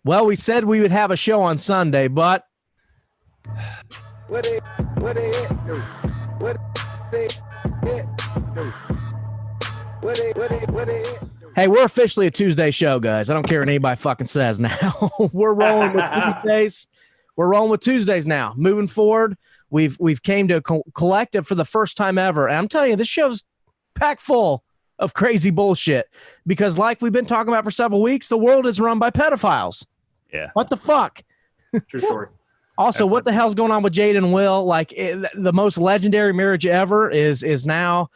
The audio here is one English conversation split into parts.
Well, we said we would have a show on Sunday, but hey, we're officially a Tuesday show, guys. I don't care what anybody fucking says now. We're rolling with Tuesdays. We're rolling with Tuesdays now. Moving forward, we've came to a collective for the first time ever. And I'm telling you, this show's packed full of crazy bullshit because, like we've been talking about for several weeks, the world is run by pedophiles. Yeah. What the fuck? True story. Also, what the hell's going on with Jada and Will? Like, the most legendary marriage ever is now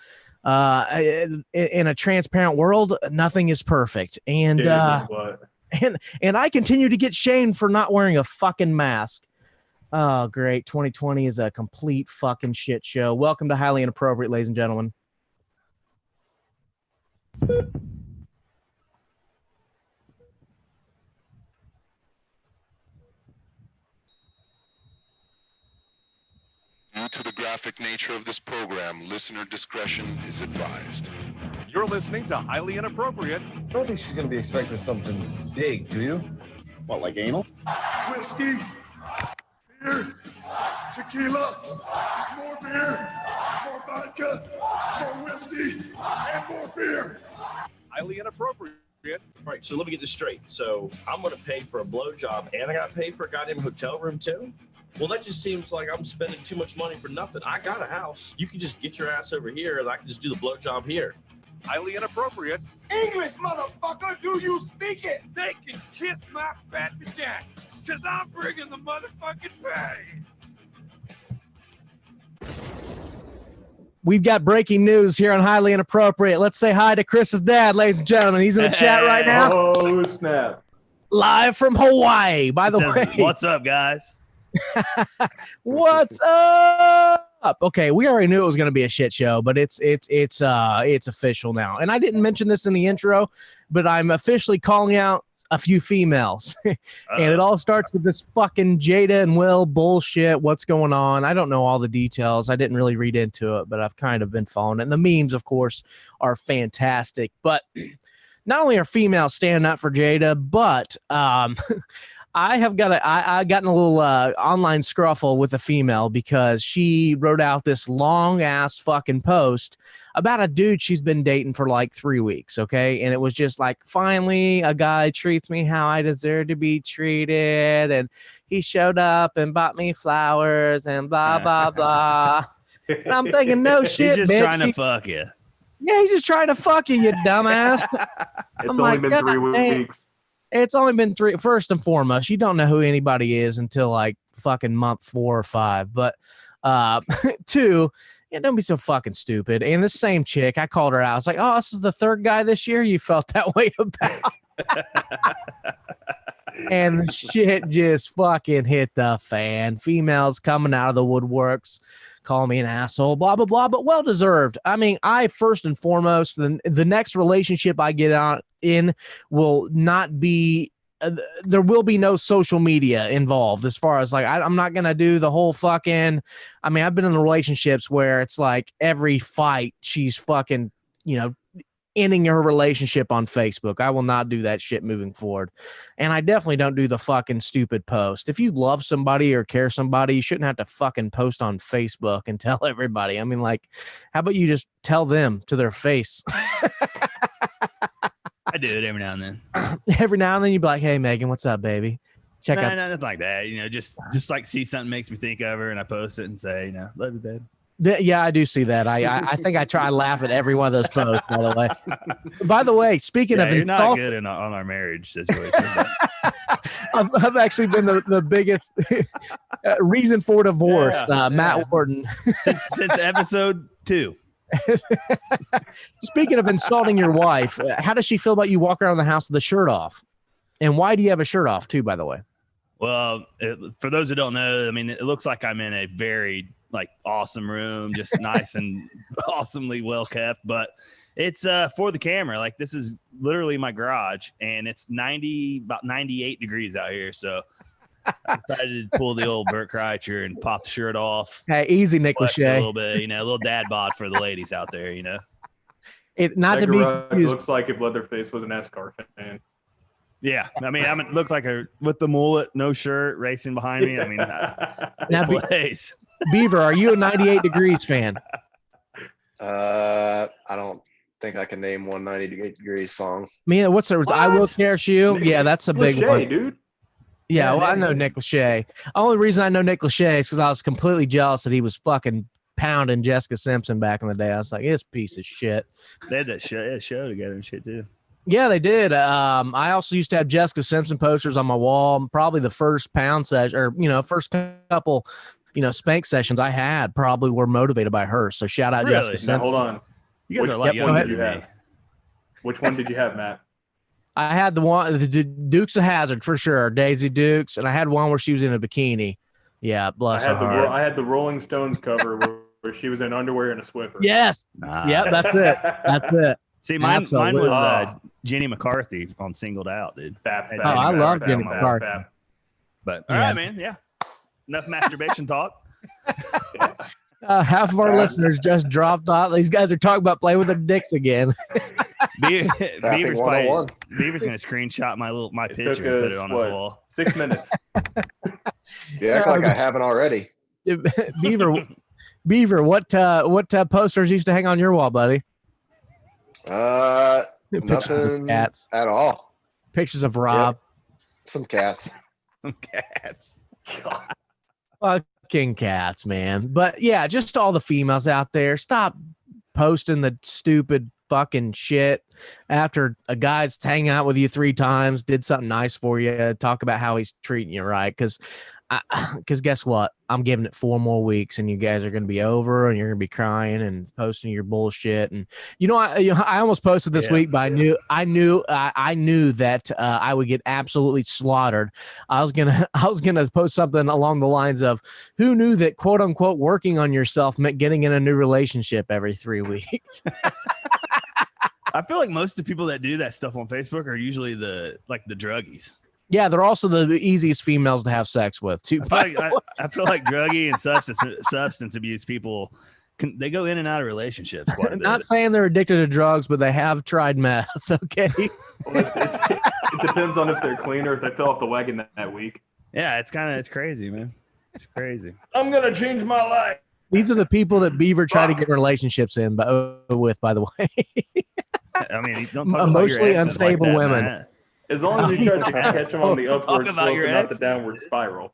in a transparent world. Nothing is perfect, and and I continue to get shamed for not wearing a fucking mask. Oh, great! 2020 is a complete fucking shit show. Welcome to Highly Inappropriate, ladies and gentlemen. Due to the graphic nature of this program, listener discretion is advised. You're listening to Highly Inappropriate. I don't think she's going to be expecting something big, do you? What, like anal? Whiskey, beer, tequila, more beer, more vodka, more whiskey, and more beer. Highly Inappropriate. Right, so let me get this straight. So I'm going to pay for a blowjob and I got to pay for a goddamn hotel room too? Well, that just seems like I'm spending too much money for nothing. I got a house. You can just get your ass over here and I can just do the blowjob here. Highly Inappropriate. English, motherfucker, do you speak it? They can kiss my fat vagina, because I'm bringing the motherfucking pain. We've got breaking news here on Highly Inappropriate. Let's say hi to Chris's dad, ladies and gentlemen. He's in the chat right now. Oh, snap. Live from Hawaii, by the way. What's up, guys? What's up? Okay, we already knew it was going to be a shit show, but it's official now. And I didn't mention this in the intro, but I'm officially calling out a few females. And it all starts with this fucking Jada and Will bullshit. What's going on? I don't know all the details. I didn't really read into it, but I've kind of been following it. And the memes, of course, are fantastic. But not only are females standing up for Jada, but I have got I got in a little online scruffle with a female because she wrote out this long ass fucking post about a dude she's been dating for like 3 weeks. Okay. And it was just like, finally a guy treats me how I deserve to be treated. And he showed up and bought me flowers and blah, blah, blah. And I'm thinking, no shit, He's just bitch. trying to fuck you. Yeah, he's just trying to fuck you, you dumbass. It's only been 3 weeks. It's only been 3. First and foremost, you don't know who anybody is until like fucking month 4 or 5. But 2, yeah, don't be so fucking stupid. And this same chick, I called her out. I was like, oh, this is the 3rd guy this year you felt that way about. And shit just fucking hit the fan. Females coming out of the woodworks, calling me an asshole, blah, blah, blah, but well-deserved. I mean, I first and foremost, the next relationship I get out in will not be, there will be no social media involved as far as like, I'm not going to do the whole fucking, I mean, I've been in relationships where it's like every fight she's fucking, you know, ending her relationship on Facebook. I will not do that shit moving forward. And I definitely don't do the fucking stupid post. If you love somebody or care somebody, you shouldn't have to fucking post on Facebook and tell everybody. I mean, like, how about you just tell them to their face? I do it every now and then. Every now and then you'd be like, hey, Megan, what's up, baby? Check out. No, nothing like that. You know, just like see something makes me think of her and I post it and say, you know, love you, babe. Yeah, I do see that. I think I try to laugh at every one of those posts, by the way. By the way, speaking of you're not good on our marriage situation. I've actually been the biggest reason for divorce, Matt Warden. since episode 2. Speaking of insulting your wife, how does she feel about you walking around the house with the shirt off? And why do you have a shirt off too, by the way? Well, for those who don't know, I mean, it looks like I'm in a very like awesome room, just nice and awesomely well kept, but it's for the camera. Like this is literally my garage and it's about 98 degrees out here. So I decided to pull the old Burt Kreischer and pop the shirt off. Hey, easy, Nick Lachey. A little bit, you know, a little dad bod for the ladies out there, you know. It not that to be looks like if Leatherface was an NASCAR fan. Yeah, I mean, it looked like with the mullet, no shirt, racing behind me. I mean, Now, plays. Beaver, are you a 98 Degrees fan? I don't think I can name 190 Degrees song. Me, what's the I Will Cherish You? Yeah, that's a big one. dude. Yeah, well, I know Nick Lachey. Only reason I know Nick Lachey is because I was completely jealous that he was fucking pounding Jessica Simpson back in the day. I was like, this piece of shit. They had that show together and shit too. Yeah, they did. I also used to have Jessica Simpson posters on my wall. Probably the first pound session, or first couple, spank sessions I had probably were motivated by her. So shout out Jessica Simpson. Now, hold on. You guys are a lot younger than me. Which one did you have, Matt? I had the Dukes of Hazzard for sure, Daisy Dukes, and I had one where she was in a bikini. Yeah, bless her heart. I had the Rolling Stones cover where she was in underwear and a Swiffer. Yes. Yep, that's it. That's it. See, mine was Jenny McCarthy on Singled Out, dude. I love Jenny McCarthy. But all right, man. Yeah. Enough masturbation talk. Half of our listeners just dropped off. These guys are talking about playing with their dicks again. Beaver's gonna screenshot my picture and put it on his wall. 6 minutes. You act like I haven't already. Beaver, what posters used to hang on your wall, buddy? Nothing cats at all. Pictures of Rob. Yep. Some cats. Fucking cats, man. But yeah, just all the females out there, stop posting the stupid fucking shit after a guy's hang out with you 3 times, did something nice for you, talk about how he's treating you right. Because guess what? I'm giving it 4 more weeks, and you guys are going to be over, and you're going to be crying and posting your bullshit. And I almost posted this week, but I knew that I would get absolutely slaughtered. I was gonna post something along the lines of, "Who knew that quote unquote working on yourself meant getting in a new relationship every 3 weeks?" I feel like most of the people that do that stuff on Facebook are usually the druggies. Yeah, they're also the easiest females to have sex with too. I feel like druggie and substance abuse people they go in and out of relationships quite a bit. Not saying they're addicted to drugs, but they have tried meth. Okay. Well, it depends on if they're clean or if they fell off the wagon that week. Yeah, it's crazy, man. It's crazy. I'm gonna change my life. These are the people that Beaver try to get relationships with, by the way. I mean, don't talk emotionally about unstable like that, women. Matt. As long as you try to catch them on the upward slope and not the exes. downward spiral.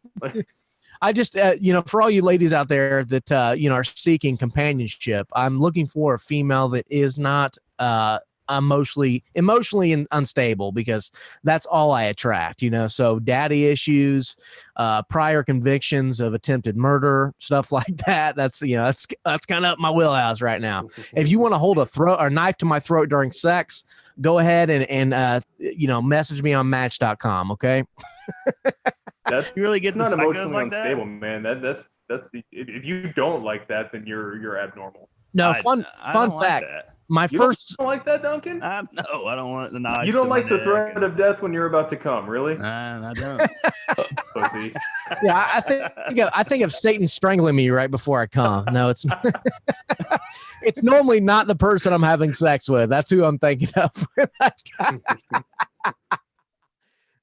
I just, for all you ladies out there that, are seeking companionship, I'm looking for a female that is not emotionally unstable, because that's all I attract, so daddy issues, prior convictions of attempted murder, stuff like that. That's kind of up my wheelhouse right now. If you want to hold a knife to my throat during sex, go ahead and message me on match.com. Okay. That's you really get not emotionally like unstable, that? Man. That's if you don't like that, then you're abnormal. No, fun fact. Like that. You don't like that, Duncan? No, I don't want the knife. You don't like the threat of death when you're about to come, really? I don't. Pussy. Yeah, I think of Satan strangling me right before I come. No, it's it's normally not the person I'm having sex with. That's who I'm thinking of.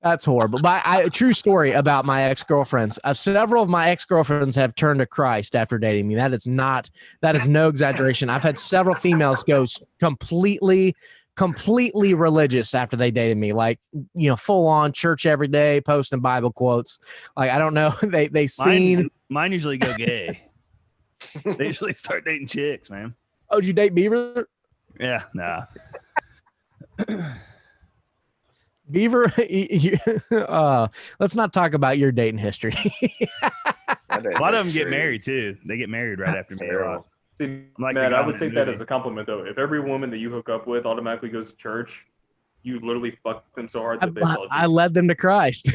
That's horrible. But a true story about my ex-girlfriends. Several of my ex-girlfriends have turned to Christ after dating me. That is no exaggeration. I've had several females go completely religious after they dated me. Like, full on church every day, posting Bible quotes. Like, I don't know. Mine usually go gay. They usually start dating chicks, man. Oh, did you date Beaver? Yeah, nah. Beaver, let's not talk about your dating history. A lot of them get married too. They get married right after marriage. See, Matt, I would take that as a compliment, though. If every woman that you hook up with automatically goes to church, you literally fuck them so hard that they saw I led them to Christ.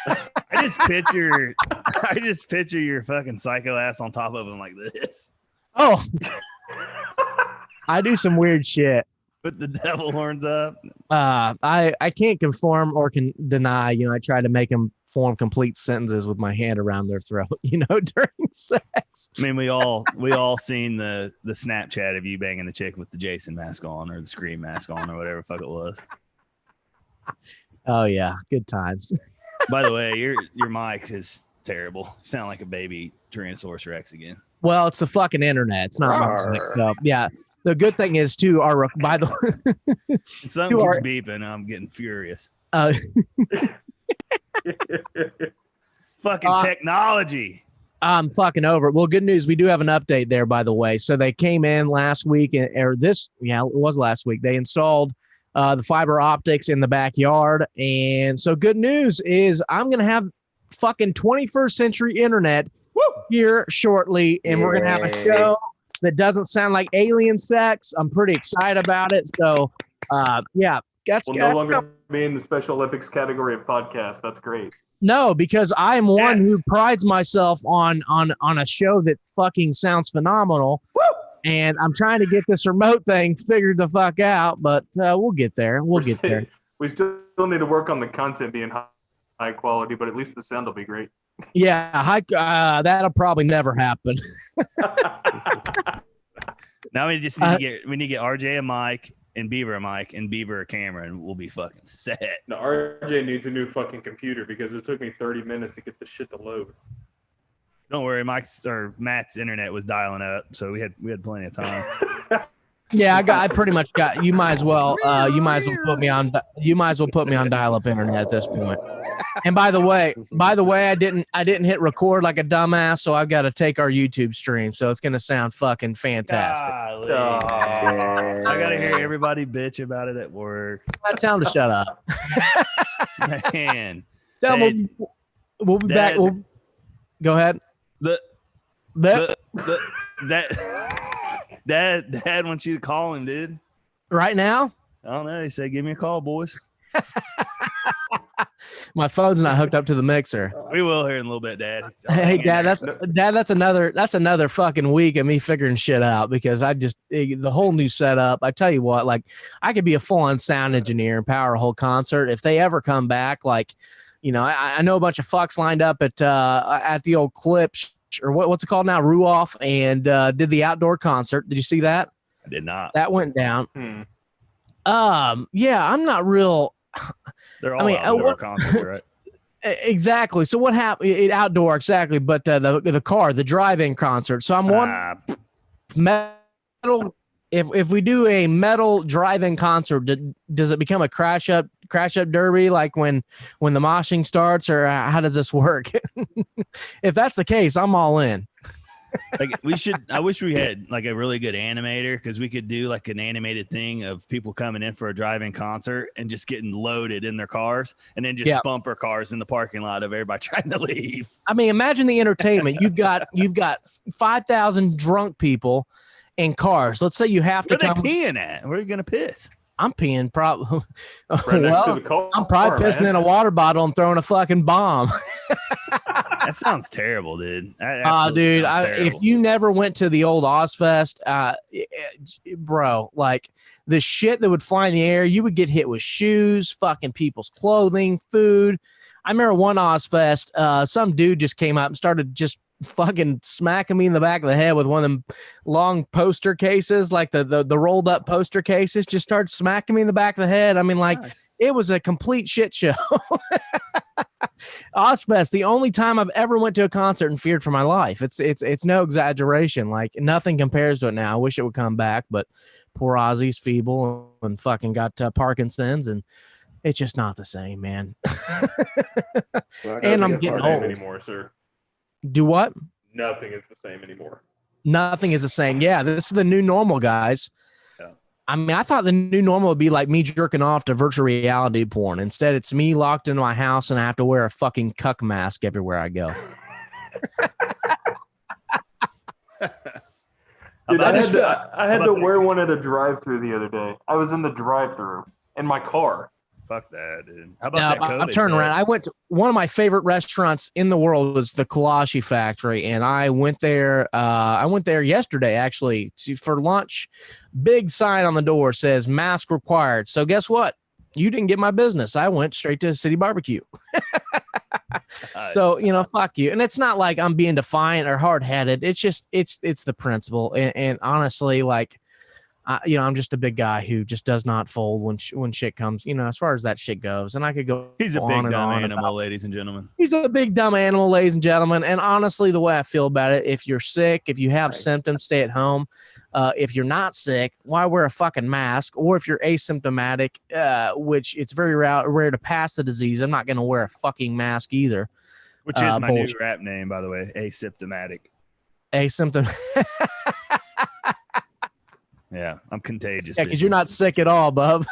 I just picture your fucking psycho ass on top of them like this. Oh, I do some weird shit. Put the devil horns up. I can't conform or can deny. I try to make them form complete sentences with my hand around their throat. During sex. I mean, we all seen the Snapchat of you banging the chick with the Jason mask on or the Scream mask on or whatever the fuck it was. Oh yeah, good times. By the way, your mic is terrible. You sound like a baby Tyrannosaurus Rex again. Well, it's the fucking internet. It's not my mic. So, yeah. The good thing is too. By the way, something keeps beeping. And I'm getting furious. Fucking technology. I'm fucking over it. Well, good news. We do have an update there, by the way. So they came in last week, it was last week. They installed the fiber optics in the backyard. And so good news is I'm going to have fucking 21st century internet here shortly. And we're going to have a show that doesn't sound like alien sex. I'm pretty excited about it. So, yeah. We'll no longer be in the Special Olympics category of podcast. That's great. No, because I am one who prides myself on a show that fucking sounds phenomenal. Woo! And I'm trying to get this remote thing figured the fuck out, but we'll get there. We'll get there. We still need to work on the content being high quality, but at least the sound will be great. Yeah, that'll probably never happen. Now we just need to get RJ a mic and Beaver a mic and Beaver a camera, and we'll be fucking set. No, RJ needs a new fucking computer because it took me 30 minutes to get the shit to load. Don't worry, Matt's internet was dialing up, so we had plenty of time. Yeah, I pretty much got. You might as well put me on dial-up internet at this point. And by the way, I didn't hit record like a dumbass, so I've got to take our YouTube stream, so it's gonna sound fucking fantastic. I gotta hear everybody bitch about it at work. Tell them to shut up. Man, tell them we'll be back. Go ahead. Dad wants you to call him, dude. Right now? I don't know. He said, "Give me a call, boys." My phone's not hooked up to the mixer. We will here in a little bit, Dad. Hey, Dad, that's another fucking week of me figuring shit out because the whole new setup. I tell you what, like I could be a full-on sound engineer and power a whole concert if they ever come back. Like, you know, I know a bunch of fucks lined up at the old Clips or what's it called now, Ruoff, and did the outdoor concert. Did you see that? I did not. That went down. Yeah, I'm not real. They're all outdoor concerts, right? Exactly. So what happened? Outdoor, exactly. But the drive-in concert. So I'm one metal. If we do a metal drive-in concert, does it become a crash up derby like when the moshing starts, or how does this work? If that's the case, I'm all in. Like I wish we had like a really good animator because we could do like an animated thing of people coming in for a drive-in concert and just getting loaded in their cars and then just bumper cars in the parking lot of everybody trying to leave. I mean, imagine the entertainment. You've got 5,000 drunk people in cars. Let's say you have to come. Where are they peeing at? Where are you going to piss? I'm peeing probably. Right next to the car, I'm probably pissing in a water bottle and throwing a fucking bomb. That sounds terrible, dude. Dude, if you never went to the old Ozfest, bro, like the shit that would fly in the air, you would get hit with shoes, fucking people's clothing, food. I remember one Ozfest, some dude just came up and started just fucking smacking me in the back of the head with one of them long poster cases, like the rolled up poster cases, just started smacking me in the back of the head. I mean, like, nice. It was a complete shit show. Ozfest, the only time I've ever went to a concert and feared for my life. It's no exaggeration. Like, nothing compares to it now. I wish it would come back, but poor Ozzy's feeble and fucking got Parkinson's, and it's just not the same, man. And I'm getting old anymore, sir. Do what? Nothing is the same anymore. Nothing is the same. Yeah, this is the new normal, guys. Yeah. I mean, I thought the new normal would be like me jerking off to virtual reality porn. Instead, it's me locked into my house and I have to wear a fucking cuck mask everywhere I go. Dude, I had to wear one at a drive-thru the other day. I was in the drive-thru in my car. Fuck that, dude. How about that COVID I'm turning around. I went to one of my favorite restaurants in the world was the Kolashi Factory, and I went there. I went there yesterday, actually, for lunch. Big sign on the door says "mask required." So guess what? You didn't get my business. I went straight to City Barbecue. So fuck you. And it's not like I'm being defiant or hard headed. It's just it's the principle. And honestly, like, I'm just a big guy who just does not fold when shit comes, as far as that shit goes. And I could go. He's a on big and dumb on animal, about- ladies and gentlemen. He's a big dumb animal, ladies and gentlemen. And honestly, the way I feel about it, if you're sick, if you have symptoms, stay at home. If you're not sick, why wear a fucking mask? Or if you're asymptomatic, which it's very rare to pass the disease, I'm not going to wear a fucking mask either. Which is my new bullshit. rap name, by the way, asymptomatic. Asymptom. Yeah, I'm contagious. Yeah, because you're not sick at all, bub.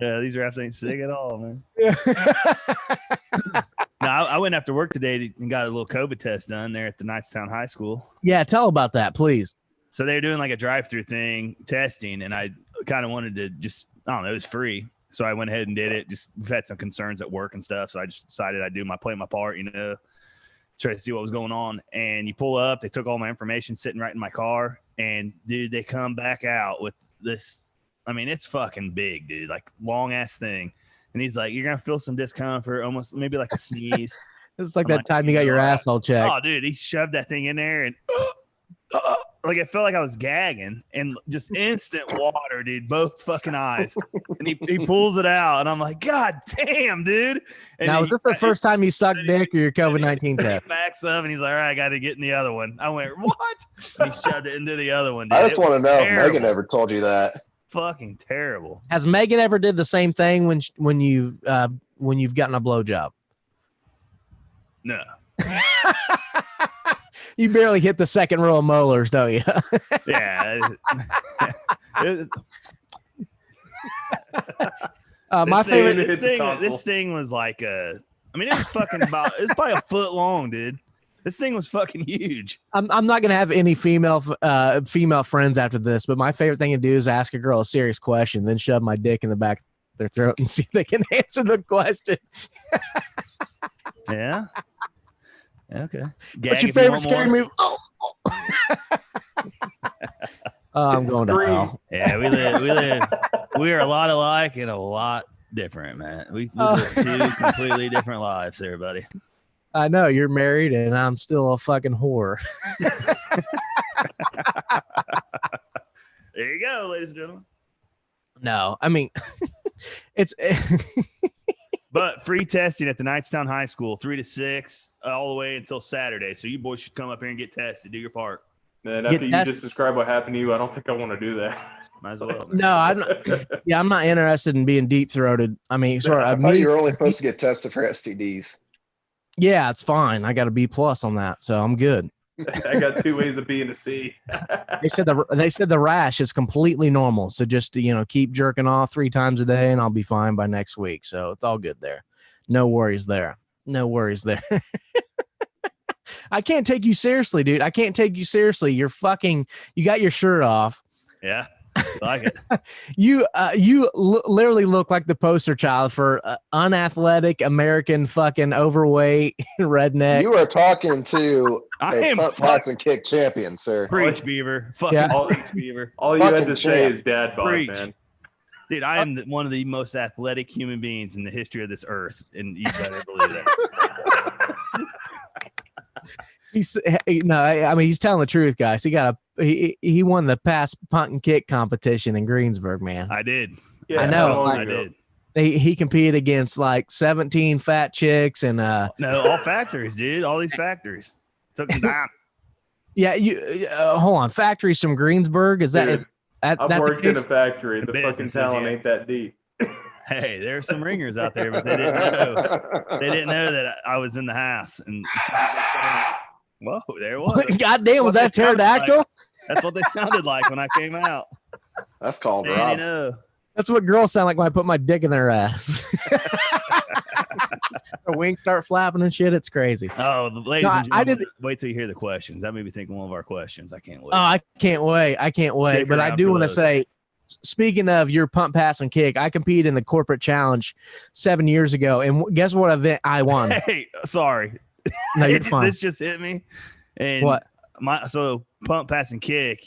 Yeah, these raps ain't sick at all, man. Yeah. No, I went after work today and got a little COVID test done there at the Knightstown High School. Yeah, tell about that, please. So they were doing like a drive-through thing, testing, and I kind of wanted to just, I don't know, it was free. So I went ahead and did it. Just we've had some concerns at work and stuff. So I just decided I'd play my part, try to see what was going on. And you pull up, they took all my information sitting right in my car. And dude, they come back out with this. I mean, it's fucking big, dude, like long ass thing. And he's like, you're going to feel some discomfort, almost maybe like a sneeze. It's like that time you got your asshole checked. Oh, dude, he shoved that thing in there and like it felt like I was gagging and just instant water, dude, both fucking eyes. And he pulls it out and I'm like, God damn, dude. And Now, was this the first time you sucked dick or your COVID-19 test? He backs up and he's like, all right, I got to get in the other one. I went, what? And he shoved it into the other one, dude. I just want to know if terrible. Megan ever told you that. Fucking terrible. Has Megan ever did the same thing when you've gotten a blowjob? No. You barely hit the second row of molars, don't you? Yeah. My favorite. This thing was like it was fucking it was probably a foot long, dude. This thing was fucking huge. I'm not gonna have any female friends after this, but my favorite thing to do is ask a girl a serious question, then shove my dick in the back of their throat and see if they can answer the question. Yeah. Okay. What's your favorite scary movie? Oh, I'm going to hell. Yeah, we are a lot alike and a lot different, man. We live two completely different lives there, buddy. I know you're married and I'm still a fucking whore. There you go, ladies and gentlemen. No, I mean, it's. But free testing at the Knightstown High School, 3 to 6, all the way until Saturday. So you boys should come up here and get tested. Do your part. Man, after you just described what happened to you, I don't think I want to do that. Might as well. No, I'm not. Yeah, I'm not interested in being deep throated. I mean, sort of. I thought you were only supposed to get tested for STDs. Yeah, it's fine. I got a B+ on that, so I'm good. I got 2 ways of being a C. They said the rash is completely normal. So just keep jerking off 3 times a day, and I'll be fine by next week. So it's all good there. No worries there. No worries there. I can't take you seriously, dude. I can't take you seriously. You got your shirt off. Yeah. I like it. You literally look like the poster child for unathletic American fucking overweight redneck. You are talking to I a am punt, pass, and kick champion, sir. Preach, Beaver. Fucking preach, Beaver. All you had to say is dad bod, Preach. man. Dude, I am one of the most athletic human beings in the history of this earth, and you better believe that. He's telling the truth, guys. He won the pass, punt, and kick competition in Greensburg, man. I did. Yeah, I know. I did. He competed against like 17 fat chicks and no, all factories, dude. All these factories took them down. Yeah, you hold on. Factories from Greensburg, is that? Dude, I've worked in a factory. The fucking talent ain't that deep. Hey, there's some ringers out there, but they didn't know. They didn't know that I was in the house. And whoa, there it was. God damn, was that pterodactyl? Like. That's what they sounded like when I came out. That's called Rob. You know. That's what girls sound like when I put my dick in their ass. Their wings start flapping and shit. It's crazy. Oh, the ladies and gentlemen, wait till you hear the questions. That made me think of one of our questions. I can't wait. Oh, I can't wait. But I do want to say, speaking of your pump, pass, and kick, I competed in the corporate challenge 7 years ago. And guess what event I won? Hey, sorry. No, you're fine. This just hit me. And what? So pump, pass, and kick.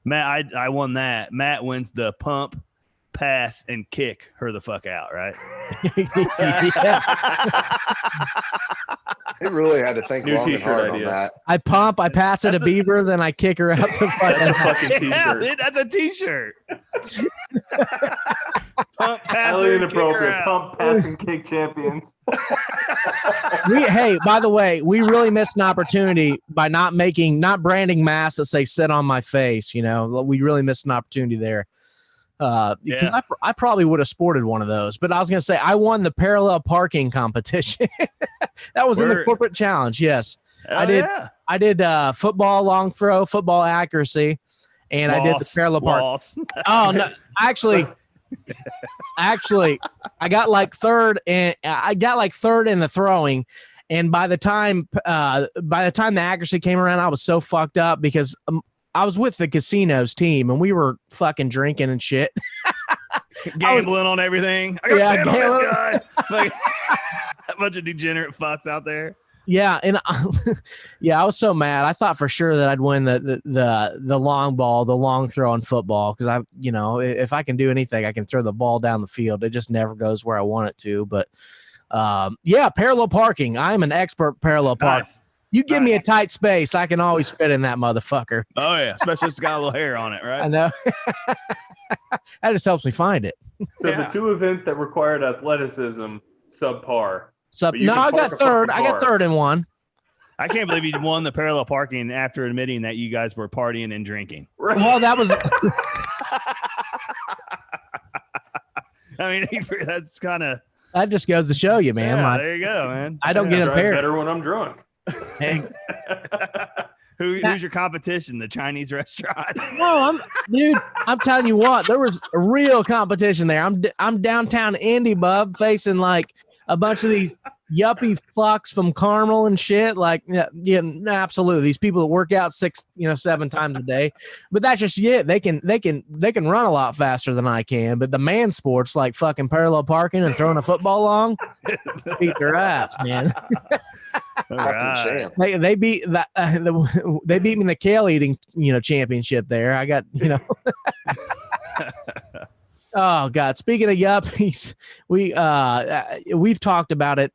Matt, I won that. Matt wins the pump, pass, and kick her the fuck out, right? He really had to think New long and t-shirt hard idea. on that. I pump, I pass it to Beaver, then I kick her out the That's a fucking. fucking Yeah, t-shirt. dude, that's a t-shirt. Pump, pass Highly her, kick her inappropriate. out. Pump, pass, and kick champions. Hey, by the way, we really missed an opportunity by not branding masks that say "sit on my face." You know, we really missed an opportunity there. Because Yeah. I probably would have sported one of those, but I was gonna say I won the parallel parking competition. That was in the Word. corporate challenge. Yes, Hell I did. Yeah. I did football long throw, football accuracy, and I did the parallel park. Loss. Oh no, actually, I got like third, and I got like third in the throwing. And by the time the accuracy came around, I was so fucked up because I was with the casino's team and we were fucking drinking and shit. Gambling on everything. I got Yeah, 10 on this gambling. guy. Like, a bunch of degenerate fucks out there. Yeah, and I was so mad. I thought for sure that I'd win the long ball, the long throw in football, because if I can do anything, I can throw the ball down the field. It just never goes where I want it to. But parallel parking. I'm an expert parallel park. Nice. You give me a tight space, I can always fit in that motherfucker. Oh, yeah. Especially if it's got a little hair on it, I right? know. That just helps me find it. So the two events that required athleticism, subpar. So But you no, can I got park a third. fucking I got car. third in one. I can't believe you won the parallel parking after admitting that you guys were partying and drinking. Well, that was I mean, that's kind of. that just goes to show you, man. Yeah, Like, there you go, man. I don't get Drive impaired. better when I'm drunk. Hey, Who's your competition? The Chinese restaurant? no, I'm telling you what, there was a real competition there. I'm downtown Indy, bub, facing like a bunch of these yuppie fucks from Carmel and shit. Like, yeah, absolutely. These people that work out 7 times a day, but that's just it. They can run a lot faster than I can. But the man sports like fucking parallel parking and throwing a football long, beat their ass, man. All Fucking right. champ. They beat that. They beat me in the kale eating, championship there. I got, Oh God! Speaking of yuppies, we've talked about it,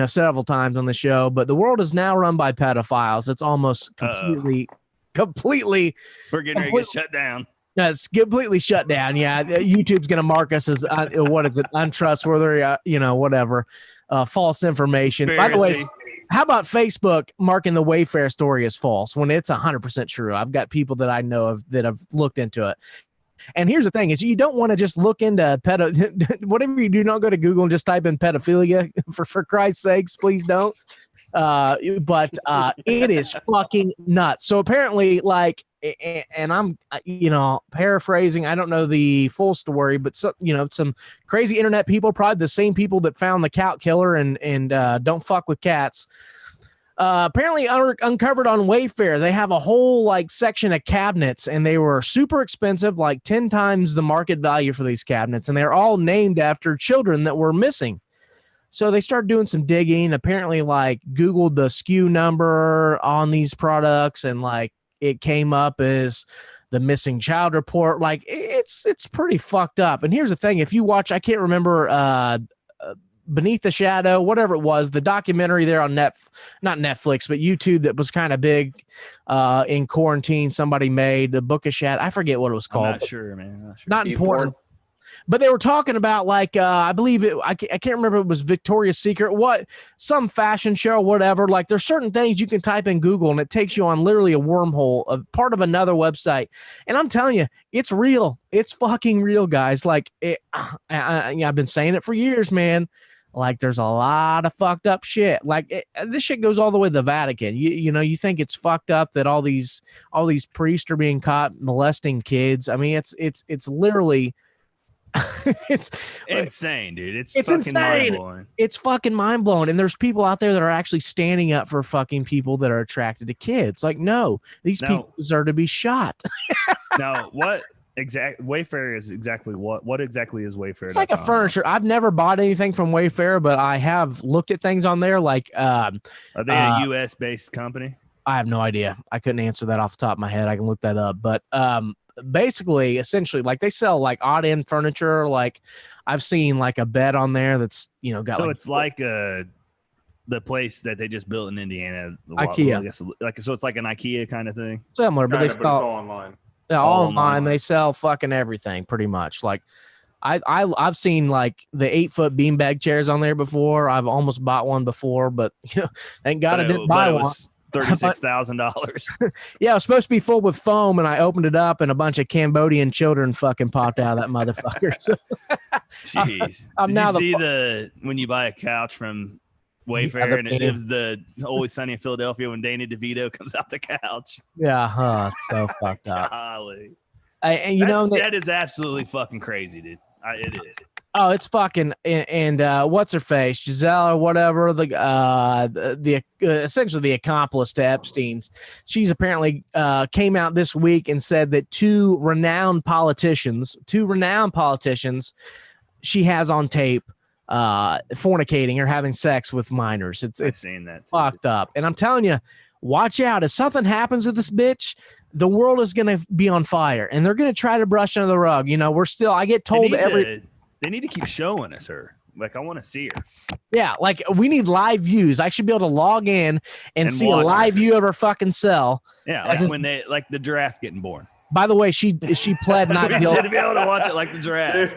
several times on the show. But the world is now run by pedophiles. It's almost completely. We're getting ready to get shut down. It's completely shut down. Yeah, YouTube's gonna mark us as untrustworthy. Whatever, false information. By the way, Conspiracy. how about Facebook marking the Wayfair story as false when it's 100% true? I've got people that I know that have looked into it. And here's the thing: is you don't want to just look into whatever you do. Don't go to Google and just type in pedophilia. For Christ's sakes, please don't. But it is fucking nuts. So apparently, like, and I'm paraphrasing. I don't know the full story, but some crazy internet people, probably the same people that found the cat killer and don't fuck with cats. Apparently uncovered on Wayfair. They have a whole like section of cabinets and they were super expensive, like 10 times the market value for these cabinets. And they're all named after children that were missing. So they started doing some digging, apparently like Googled the SKU number on these products and like it came up as the missing child report. Like it's pretty fucked up. And here's the thing. If you watch, I can't remember, Beneath the Shadow, whatever it was, the documentary there on not Netflix, but YouTube that was kind of big in quarantine. Somebody made the Book of Shadow. I forget what it was called. I'm not sure, man. Not sure. Not important. But they were talking about like I believe it. I can't remember if it was Victoria's Secret, some fashion show, whatever. Like there's certain things you can type in Google and it takes you on literally a wormhole, a part of another website. And I'm telling you, it's real. It's fucking real, guys. Like I've been saying it for years, man. Like there's a lot of fucked up shit. Like this shit goes all the way to the Vatican. You think it's fucked up that all these priests are being caught molesting kids. I mean, it's literally it's insane, dude. It's fucking insane. Mind-blowing. It's fucking mind blowing. And there's people out there that are actually standing up for fucking people that are attracted to kids. Like, no, these people deserve to be shot. Now, what Wayfair is exactly what exactly is Wayfair? It's like a furniture. I've never bought anything from Wayfair, but I have looked at things on there. Like, are they a U.S. based company? I have no idea. I couldn't answer that off the top of my head. I can look that up, but basically, essentially, like they sell like odd end furniture. Like I've seen like a bed on there that's got. So like, it's like a the place that they just built in Indiana. IKEA. I guess, so it's like an IKEA kind of thing. Similar, but Kinda, they but it's all sell online. all all online. online. They sell fucking everything pretty much. Like I've seen like the 8-foot beanbag chairs on there before. I've almost bought one before, but thank God I didn't buy one. $36,000. Yeah, it was supposed to be full with foam, and I opened it up, and a bunch of Cambodian children fucking popped out of that motherfucker. So, Jeez. I'm Did now you see when you buy a couch from Wayfair and it gives the Always Sunny in Philadelphia when Danny DeVito comes out the couch? Yeah, so fucked up. Golly. And you know that is absolutely fucking crazy, dude. It is. Oh, it's fucking and what's her face, Giselle or whatever, the essentially the accomplice to Epstein's. She's apparently came out this week and said that two renowned politicians, she has on tape fornicating or having sex with minors. It's seen that too. Fucked up. And I'm telling you, watch out. If something happens to this bitch, the world is going to be on fire, and they're going to try to brush under the rug. You know, I get told they need to keep showing us her. Like, I want to see her. Yeah, like we need live views. I should be able to log in and see a live view of her fucking cell. Yeah, like when the giraffe getting born. By the way, she pled not guilty. You should be able to watch it like the giraffe.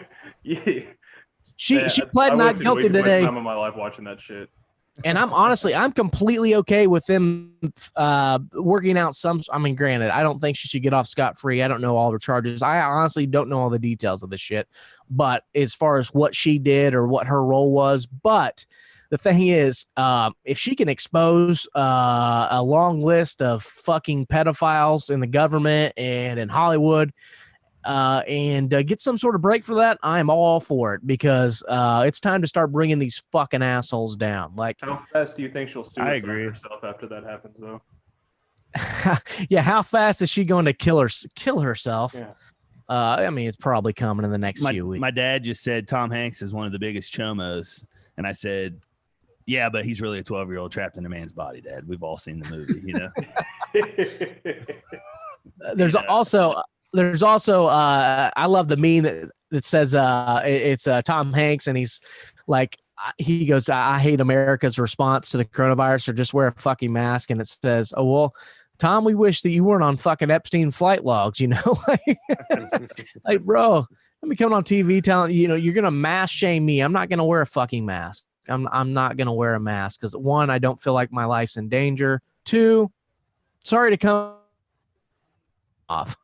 She pled not guilty today. Time of my life watching that shit. And I'm completely okay with them working out some. I mean, granted, I don't think she should get off scot-free. I don't know all her charges. I honestly don't know all the details of this shit. But as far as what she did or what her role was, but the thing is, if she can expose a long list of fucking pedophiles in the government and in Hollywood, and get some sort of break for that, I'm all for it, because it's time to start bringing these fucking assholes down. Like, how fast do you think she'll suicide agree. herself after that happens, though? Yeah, how fast is she going to kill herself? Yeah. I mean, it's probably coming in the next few weeks. My dad just said Tom Hanks is one of the biggest chomos, and I said, yeah, but he's really a 12-year-old trapped in a man's body, Dad. We've all seen the movie, you know. There's also I love the meme that says it's Tom Hanks, and he's like, he goes, I hate America's response to the coronavirus, or just wear a fucking mask. And it says, oh, well, Tom, we wish that you weren't on fucking Epstein flight logs, you know? Like, bro, let me come on TV telling you know, you're going to mask shame me. I'm not going to wear a fucking mask. I'm not going to wear a mask because, one, I don't feel like my life's in danger. Two, sorry to come off.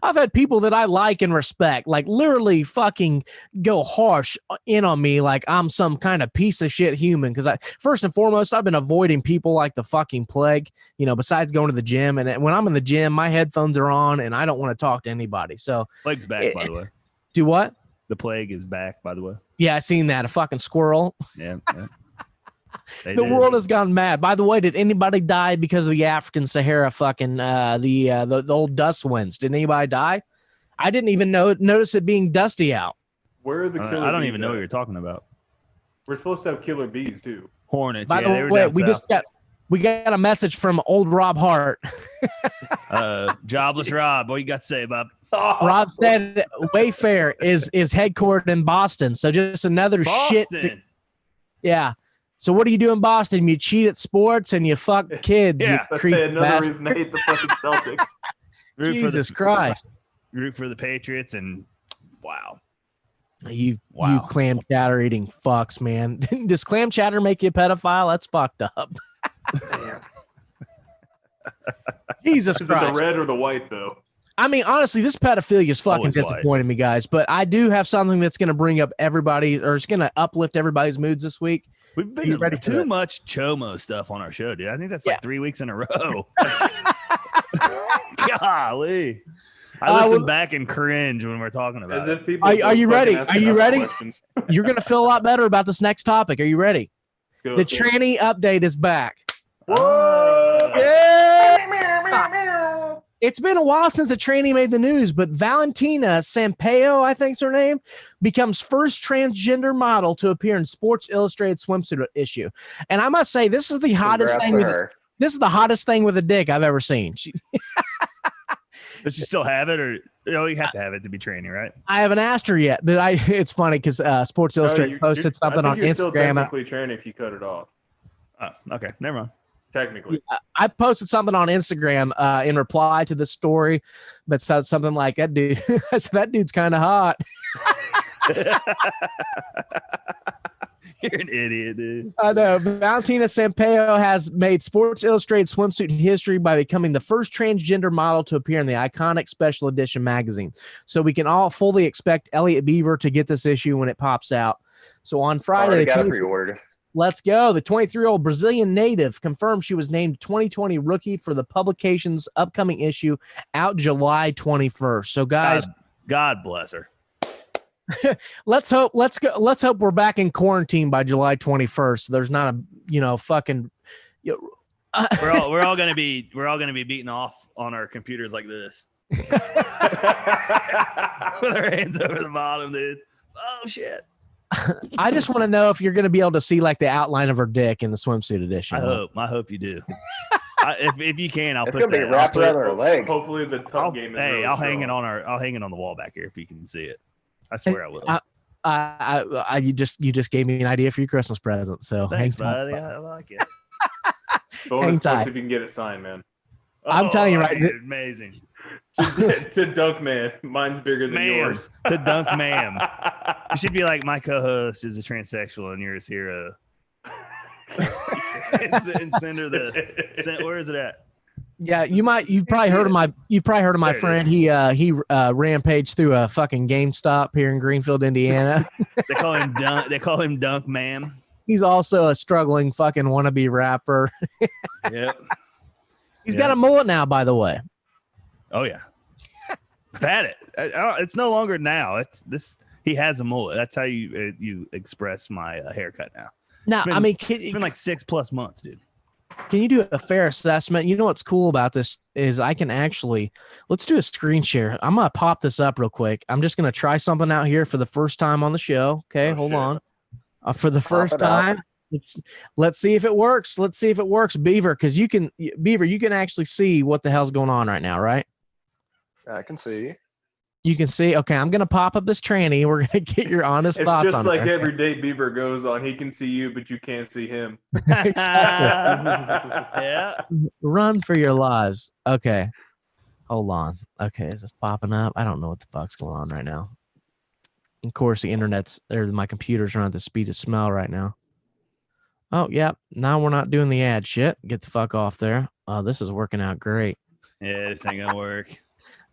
I've had people that I like and respect, like, literally fucking go harsh in on me like I'm some kind of piece of shit human. Because first and foremost, I've been avoiding people like the fucking plague, you know, besides going to the gym. And when I'm in the gym, my headphones are on and I don't want to talk to anybody. So plague's back, by the way. Do what? The plague is back, by the way. Yeah, I seen that. A fucking squirrel. Yeah. The world has gone mad. By the way, did anybody die because of the African Sahara fucking the old dust winds? Did anybody die? I didn't even notice it being dusty out. Where are the killer bees? I don't even know what you're talking about. We're supposed to have killer bees too. Hornets. By the way, we got a message from old Rob Hart. Jobless Rob, what you got to say about? Rob said Wayfair is headquartered in Boston, so just another shit. Yeah. So what do you do in Boston? You cheat at sports and you fuck kids. Yeah, that's another reason I hate the fucking Celtics. Jesus Christ. Root for the Patriots, and wow. You clam chowder eating fucks, man. Does clam chowder make you a pedophile? That's fucked up. Jesus Christ. Is it the red or the white, though? I mean, honestly, this pedophilia is fucking disappointing me, guys. But I do have something that's going to bring up everybody, or it's going to uplift everybody's moods this week. We've been ready too much chomo stuff on our show, dude. I think that's like 3 weeks in a row. Golly. I listen back and cringe when we're talking about it. Are you ready? Are you ready? You're going to feel a lot better about this next topic. Are you ready? The tranny update is back. Whoa! It's been a while since a tranny made the news, but Valentina Sampaio, I think's her name, becomes first transgender model to appear in Sports Illustrated swimsuit issue. And I must say, this is the hottest thing. This is the hottest thing with a dick I've ever seen. Does she still have it, or you have to have it to be tranny, right? I haven't asked her yet, but it's funny because Sports Illustrated posted something on Instagram. You're still technically tranny if you cut it off. Oh, okay. Never mind. Technically. I posted something on Instagram in reply to the story that said something like, that dude, I said, that dude's kind of hot. You're an idiot, dude. I know. Valentina Sampaio has made Sports Illustrated swimsuit history by becoming the first transgender model to appear in the iconic special edition magazine. So we can all fully expect Elliot Beaver to get this issue when it pops out. So on Friday, Already got it pre-ordered. let's go. The 23-year-old Brazilian native confirmed she was named 2020 rookie for the publication's upcoming issue out July 21st. So guys, God bless her. let's hope we're back in quarantine by July 21st. There's not a fucking we're all gonna be beating off on our computers like this. With our hands over the bottom, dude. Oh shit. I just want to know if you're going to be able to see like the outline of her dick in the swimsuit edition. I hope you do. If you can, I'll It's put gonna be that. wrapped around her leg. Hopefully the tub game is Hey, really I'll hang it strong. I'll hang it on the wall back here if you can see it. I swear I will. You just gave me an idea for your Christmas present. So Thanks, hang tight. buddy. I like it. Bonus hang tight. points if you can get it signed, man. I'm telling you right dude, amazing. to Dunk Man, mine's bigger than Ma'am. yours. To Dunk Ma'am. You should be like, my co-host is a transsexual and you're his hero. and send her where is it at? Yeah, you've probably heard of my There it friend. He rampaged through a fucking GameStop here in Greenfield, Indiana. They call him Dunk Ma'am. He's also a struggling fucking wannabe rapper. Yep. He's got a mullet now, by the way. Oh yeah. I've had it. It's no longer now. It's this. He has a mullet. That's how you express my haircut now. Now, It's been- I mean, It's been like 6+ months, dude. can you do a fair assessment? You know what's cool about this is I can actually, let's do a screen share. I'm going to pop this up real quick. I'm just going to try something out here for the first time on the show. Okay, hold on. For the first time, let's see if it works. Let's see if it works, Beaver, because you can actually see what the hell's going on right now, right? I can see. You can see. Okay, I'm going to pop up this tranny. We're going to get your honest It's thoughts just on like it. every day Bieber goes on. He can see you, but you can't see him. Yeah. Run for your lives. Okay. Hold on. Okay, is this popping up? I don't know what the fuck's going on right now. Of course, the internet's there. My computer's running at the speed of smell right now. Oh, yeah. Now we're not doing the ad shit. Get the fuck off there. Oh, this is working out great. Yeah, this ain't gonna work.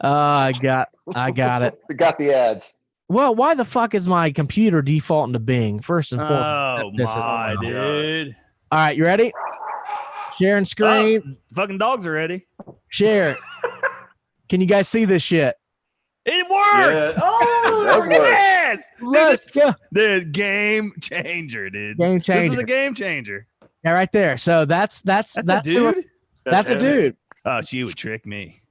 I got it. Got the ads. Well, why the fuck is my computer defaulting to Bing? First and foremost. Oh this is- my dude. All right, you ready? Sharing screen. Fucking dogs are ready. Share. Can you guys see this shit? It worked. Yeah. It does work. Yes. Let's go. Dude, game changer, dude. Game This changer. is a game changer. Yeah, right there. So that's That's a dude. That's a him. dude. Oh, she would trick me.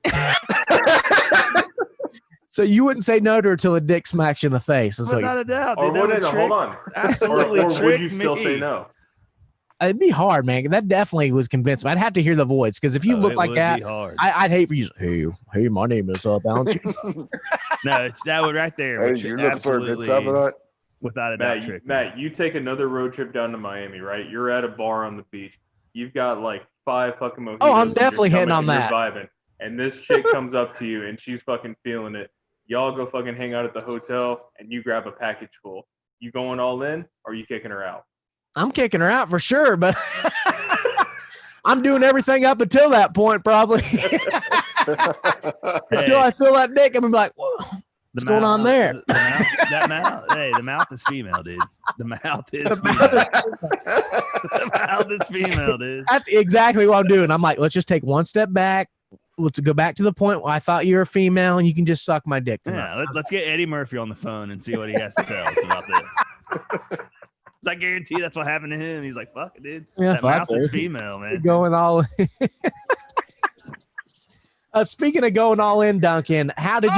So you wouldn't say no to her till a dick smacks you in the face. It's like, Without a doubt. Or Dude, that would would it? trick, Hold on. Absolutely or would trick you still me. say no? it'd be hard, man. That definitely was convincing. I'd have to hear the voice because if you look it like would that, be hard. I'd hate for you. Hey, my name is Valentina. No, that would right there. Hey, Which you're looking for a good absolutely, time tonight? without a doubt, Matt, trick me. Matt, you take another road trip down to Miami, right? You're at a bar on the beach. You've got like 5 fucking mojitos. Oh, I'm in your definitely hitting stomach on and you're that. Vibing, and this chick comes up to you and she's fucking feeling it. Y'all go fucking hang out at the hotel and you grab a package full. You going all in or are you kicking her out? I'm kicking her out for sure, but I'm doing everything up until that point, probably. Until I feel that dick, I'm gonna be like, whoa. What's going on there? That mouth. Hey, the mouth is female, dude. The mouth is female. The mouth is female, dude. That's exactly what I'm doing. I'm like, let's just take one step back. Let's go back to the point where I thought you were a female and you can just suck my dick tonight. Yeah, let's get Eddie Murphy on the phone and see what he has to tell us about this. 'Cause I guarantee that's what happened to him. He's like, fuck it, dude. Yeah, That fuck mouth is it. female, man. Going all speaking of going all in, Duncan, how did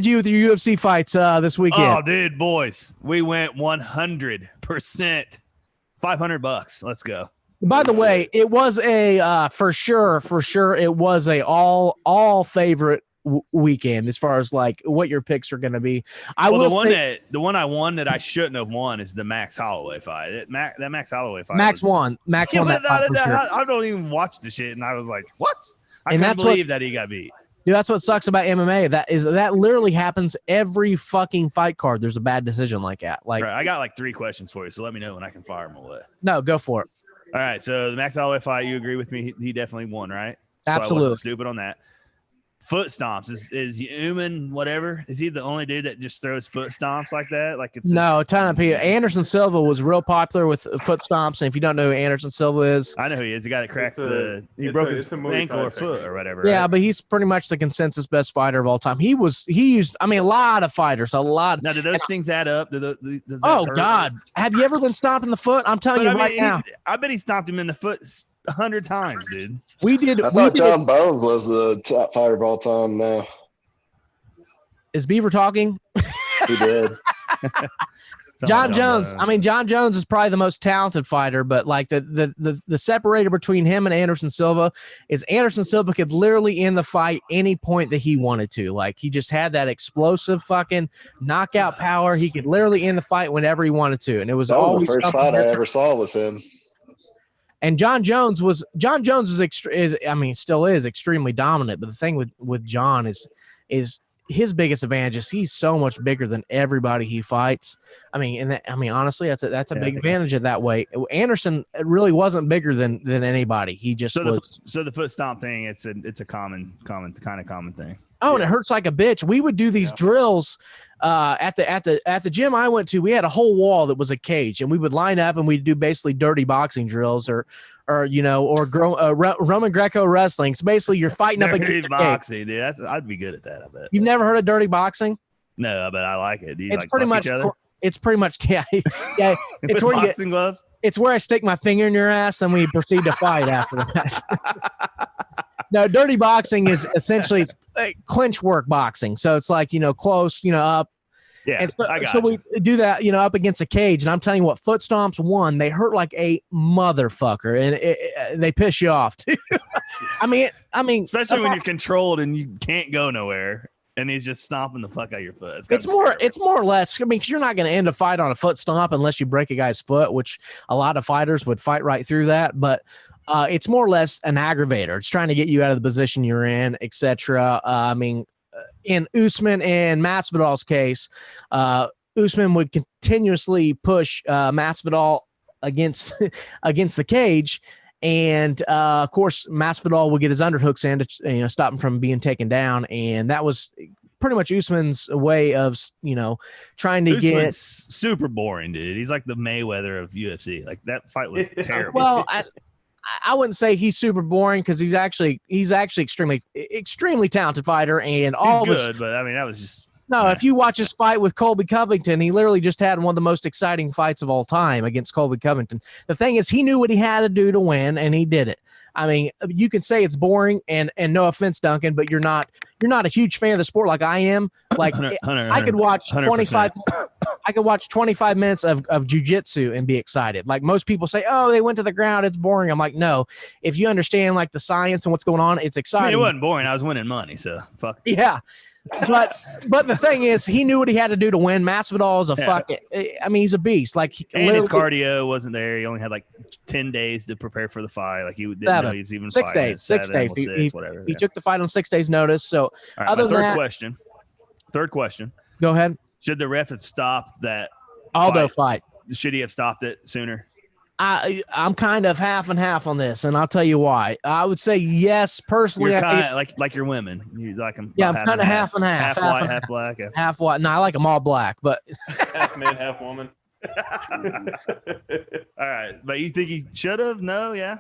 you with your UFC fights this weekend? Oh, dude, boys, we went 100%. $500. Let's go. By the way, it was a for sure it was a all favorite weekend as far as like what your picks are going to be. The one I won that I shouldn't have won is the Max Holloway fight. That Max Holloway fight. Max won. Max won. I don't even watch the shit, and I was like, what? I can't believe that he got beat. Dude, that's what sucks about MMA. That literally happens every fucking fight card. There's a bad decision like that. Like, right, I got like 3 questions for you, so let me know when I can fire them away. No, go for it. All right, so the Max Holloway fight, you agree with me? He definitely won, right? Absolutely. So I wasn't stupid on that. Foot stomps is Uman whatever? Is he the only dude that just throws foot stomps like that? Like it's a ton of people. Anderson Silva was real popular with foot stomps, and if you don't know who Anderson Silva is, I know who he is. The guy that cracked he broke his ankle or foot or whatever. Yeah, right? but he's pretty much the consensus best fighter of all time. He used a lot of fighters, a lot. Now, do those things add up? Does that hurt? God, have you ever been stomped in the foot? I'm telling you now. I bet he stomped him in the foot 100 times, dude. I thought John Bones was the top fighter of all time now. Is Beaver talking? He did. John Jones. I mean, John Jones is probably the most talented fighter, but like the separator between him and Anderson Silva is Anderson Silva could literally end the fight any point that he wanted to. Like he just had that explosive fucking knockout power. He could literally end the fight whenever he wanted to, and it was always the first fight I ever saw was him. And John Jones still is extremely dominant. But the thing with John is his biggest advantage is he's so much bigger than everybody he fights. Honestly, that's a big advantage of that way. Anderson really wasn't bigger than anybody. He just was. So the foot stomp thing, it's a common thing. Oh, and it hurts like a bitch. We would do these drills at the gym I went to. We had a whole wall that was a cage, and we would line up and we'd do basically dirty boxing drills or Roman Greco wrestling. So basically, you're fighting up against dirty boxing, dude. I'd be good at that. I bet. You've never heard of dirty boxing? No, but I like it. It's pretty much yeah. It's where boxing gloves. It's where I stick my finger in your ass, then we proceed to fight after that. No, dirty boxing is essentially clinch work boxing. So it's like, close, up. Yeah, so we do that, up against a cage. And I'm telling you what, foot stomps, one, they hurt like a motherfucker, and they piss you off too. I mean, especially when you're controlled and you can't go nowhere, and he's just stomping the fuck out of your foot. It's more or less. Because you're not going to end a fight on a foot stomp unless you break a guy's foot, which a lot of fighters would fight right through that. But it's more or less an aggravator. It's trying to get you out of the position you're in, etc. In Usman and Masvidal's case, Usman would continuously push Masvidal against the cage, and of course Masvidal would get his underhooks in to stop him from being taken down, and that was pretty much Usman's way of trying to Usman's super boring, dude. He's like the Mayweather of UFC. Like that fight was terrible. Well, I wouldn't say he's super boring because he's actually extremely talented fighter, and all he's good. But I mean, that was just If you watch his fight with Colby Covington, he literally just had one of the most exciting fights of all time against Colby Covington. The thing is, he knew what he had to do to win, and he did it. I mean, you can say it's boring, and no offense, Duncan, but you're not a huge fan of the sport like I am. Like I could watch 25. I could watch 25 minutes of jujitsu and be excited. Like most people say, oh, they went to the ground, it's boring. I'm like, no. If you understand like the science and what's going on, it's exciting. I mean, it wasn't boring. I was winning money, so fuck. Yeah. But the thing is, he knew what he had to do to win. Masvidal is he's a beast. Like, and his cardio wasn't there. He only had like 10 days to prepare for the fight. Like he didn't know he was even 6 days. 6 days. He took the fight on 6 days' notice. So, all right, third question. Go ahead. Should the ref have stopped that Aldo fight? Should he have stopped it sooner? I'm kind of half and half on this, and I'll tell you why. I would say yes, personally. You're kind of like your women. You like them. Yeah, I'm kind of half and half. Half white, half black. Half white. No, I like them all black, but half man, half woman. All right, but you think he should have? No, yeah.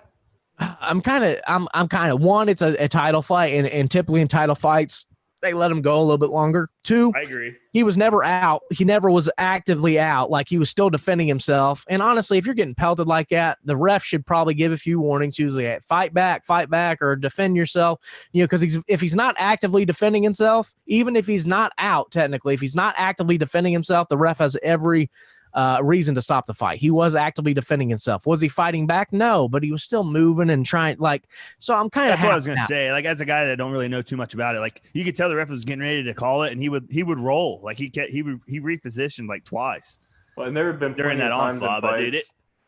I'm kind of one. It's a title fight, and typically in title fights, they let him go a little bit longer. Two, I agree. He was never out. He never was actively out. Like he was still defending himself. And honestly, if you're getting pelted like that, the ref should probably give a few warnings. Usually, fight back, or defend yourself. Because if he's not actively defending himself, even if he's not out, technically, if he's not actively defending himself, the ref has every reason to stop the fight. He was actively defending himself. Was he fighting back? No, but he was still moving and trying. Like, so I'm kind of. That's what I was gonna say. Like, as a guy that don't really know too much about it, like you could tell the ref was getting ready to call it, and he would roll. Like he repositioned like twice. Well, and there have been during that onslaught, but dude,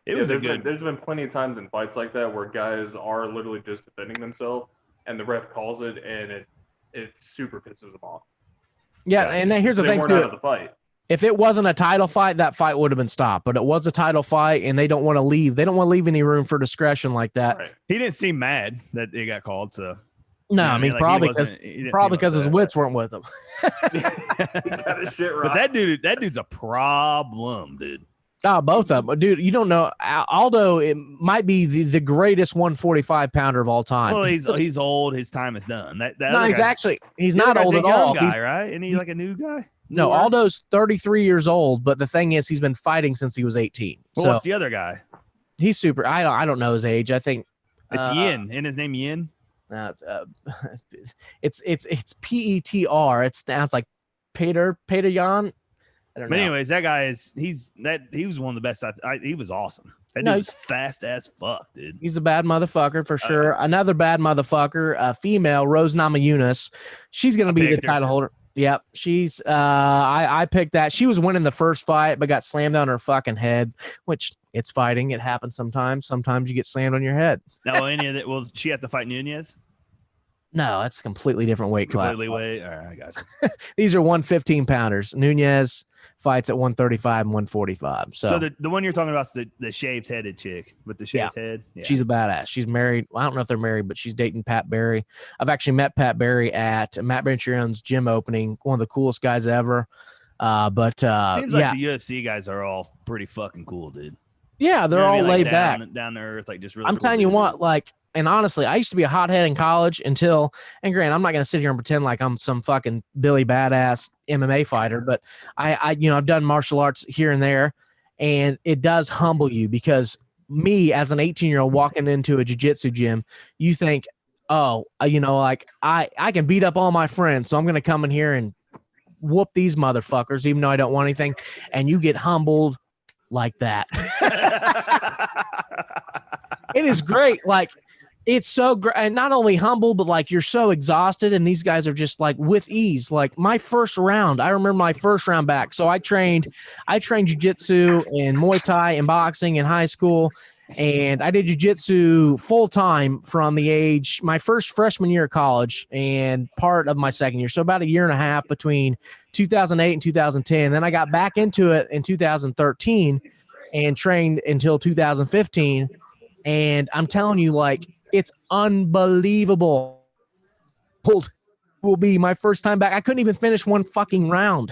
there's been plenty of times in fights like that where guys are literally just defending themselves, and the ref calls it, and it super pisses them off. Yeah, and then here's the thing too. Out of the fight. If it wasn't a title fight, that fight would have been stopped. But it was a title fight, and they don't want to leave. They don't want to leave any room for discretion like that. Right. He didn't seem mad that it got called, so. No, I mean, like, probably because his wits weren't with him. He got his shit right. But that dude's a problem, dude. Oh, both of them. Dude, you don't know. Aldo, it might be the greatest 145 pounder of all time. Well, he's old. His time is done. He's not old at all. Guy, right? Isn't he like a new guy? No, Aldo's 33 years old, but the thing is, he's been fighting since he was 18. Well, so what's the other guy? He's super. I don't know his age. I think it's Yin. Isn't his name Yin? It's PETR. It sounds like Peter Yan. I don't know. But anyways, that guy he was one of the best. He was awesome. That dude was fast as fuck, dude. He's a bad motherfucker for sure. Another bad motherfucker, female, Rose Namajunas. She's gonna be the title holder. Yep, she's. I picked that. She was winning the first fight, but got slammed on her fucking head. Which it's fighting. It happens sometimes. Sometimes you get slammed on your head. No, any of that. Will she have to fight Nunez? No, that's a completely different weight class. Completely weight. All right, I got you. These are 115 pounders. Nunez fights at 135 and 145. So the one you're talking about is the shaved headed chick with the shaved head. Yeah. She's a badass. She's married. Well, I don't know if they're married, but she's dating Pat Barry. I've actually met Pat Barry at Matt Benchion's gym opening. One of the coolest guys ever. Seems like the UFC guys are all pretty fucking cool, dude. Yeah, they're all laid back, down to earth, like just really. I'm telling you what, like. And honestly, I used to be a hothead in college until, and granted, I'm not going to sit here and pretend like I'm some fucking Billy Badass MMA fighter, but I've done martial arts here and there, and it does humble you because me as an 18-year-old walking into a jiu-jitsu gym, you think, I can beat up all my friends, so I'm going to come in here and whoop these motherfuckers, even though I don't want anything, and you get humbled like that. It is great. Like, it's so great, and not only humble, but like you're so exhausted, and these guys are just like with ease. Like my first round, I remember my first round back. So I trained jiu-jitsu and Muay Thai and boxing in high school, and I did jiu-jitsu full time from my first freshman year of college and part of my second year. So about a year and a half between 2008 and 2010. Then I got back into it in 2013 and trained until 2015. And I'm telling you, like, it's unbelievable. Will be my first time back. I couldn't even finish one fucking round.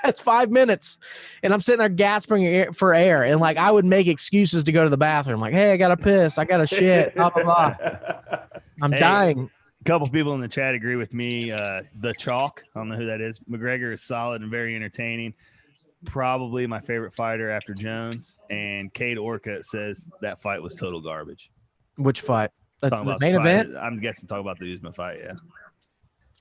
It's 5 minutes. And I'm sitting there gasping for air. And, like, I would make excuses to go to the bathroom. Like, hey, I got to piss. I got to shit. Blah, blah, blah. I'm dying. A couple people in the chat agree with me. The Chalk, I don't know who that is. McGregor is solid and very entertaining. Probably my favorite fighter after Jones. And Cade Orcutt says that fight was total garbage. Which fight? The main event? I'm guessing talk about the Usman fight, yeah.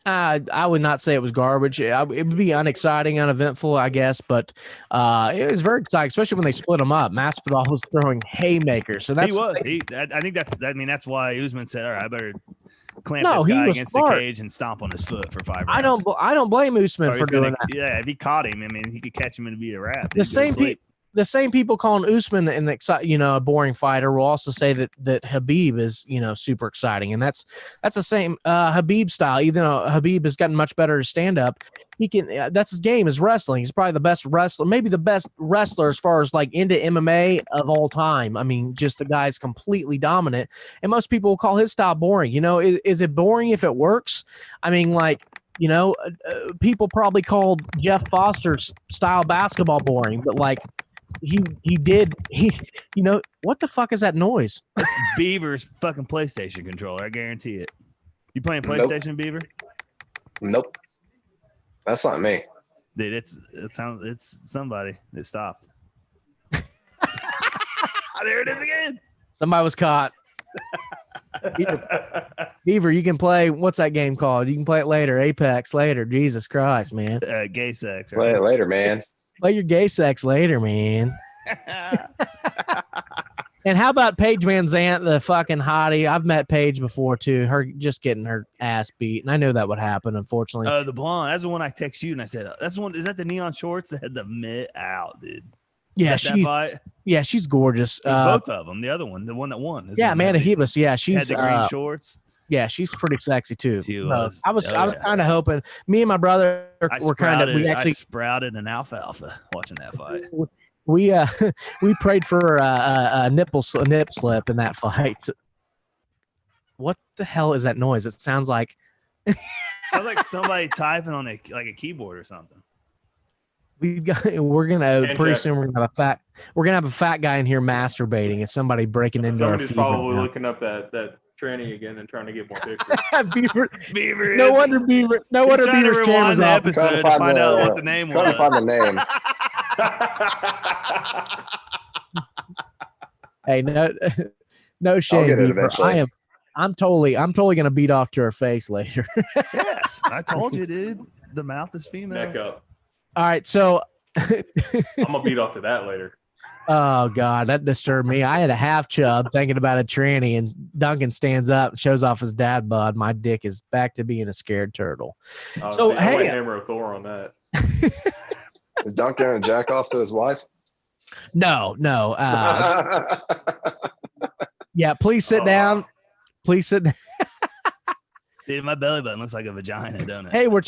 I would not say it was garbage. It would be unexciting, uneventful, I guess, but it was very exciting, especially when they split them up. Masvidal was throwing haymakers, so that's I think that's why Usman said, "All right, I better clamp this guy against the cage and stomp on his foot for 5 rounds." I don't blame Usman for doing that. Yeah, if he caught him, I mean, he could catch him and be a wrap. The same people calling Usman a boring fighter will also say that Habib is, super exciting. And that's the same Habib style. Even though Habib has gotten much better to stand up, that's his game is wrestling. He's probably the best wrestler, maybe the best wrestler as far as like into MMA of all time. I mean, just the guy's completely dominant. And most people will call his style boring. Is it boring if it works? I mean, people probably called Jeff Foster's style basketball boring, but like, what the fuck is that noise? Beaver's fucking PlayStation controller. I guarantee it. You playing PlayStation, Beaver? Nope. That's not me. Dude, it's somebody that stopped. There it is again. Somebody was caught. Beaver, you can play. What's that game called? You can play it later. Apex later. Jesus Christ, man. Gay sex. Right? Play it later, man. Play your gay sex later, man. And how about Paige Van Zant, the fucking hottie? I've met Paige before too. Her just getting her ass beat, and I knew that would happen. Unfortunately, Oh, the blonde. That's the one I text you, and I said, "That's the one." Is that the neon shorts that had the mitt out, dude? yeah, she's gorgeous. Both of them. The other one, the one that won. Yeah, Amanda Hebus. Yeah, she's had the green shorts. Yeah, she's pretty sexy too. She was. I was kind of hoping. Me and my brother were kind of. I sprouted an alfalfa watching that fight. We prayed for a nip slip in that fight. What the hell is that noise? It sounds like sounds like somebody typing on a keyboard or something. We're gonna pretty soon we're gonna have a fat guy in here masturbating. It's somebody breaking into our feed. Somebody's probably looking up that tranny again and trying to get more pictures. Beaver. No wonder Beaver's camera's the off. episode to find out what the name was. Trying to find the name. Hey, no shame. I'll get it eventually. I'm totally gonna beat off to her face later. Yes, I told you, dude. The mouth is female. Neck up. All right, so I'm gonna beat off to that later. Oh God, that disturbed me. I had a half chub thinking about a tranny, and Duncan stands up and shows off his dad bod. My dick is back to being a scared turtle. So I might hammer a Thor on that. Is Duncan a jack off to his wife? No. Yeah, please sit down. Please sit down. Dude, my belly button looks like a vagina, don't it? Hey, we're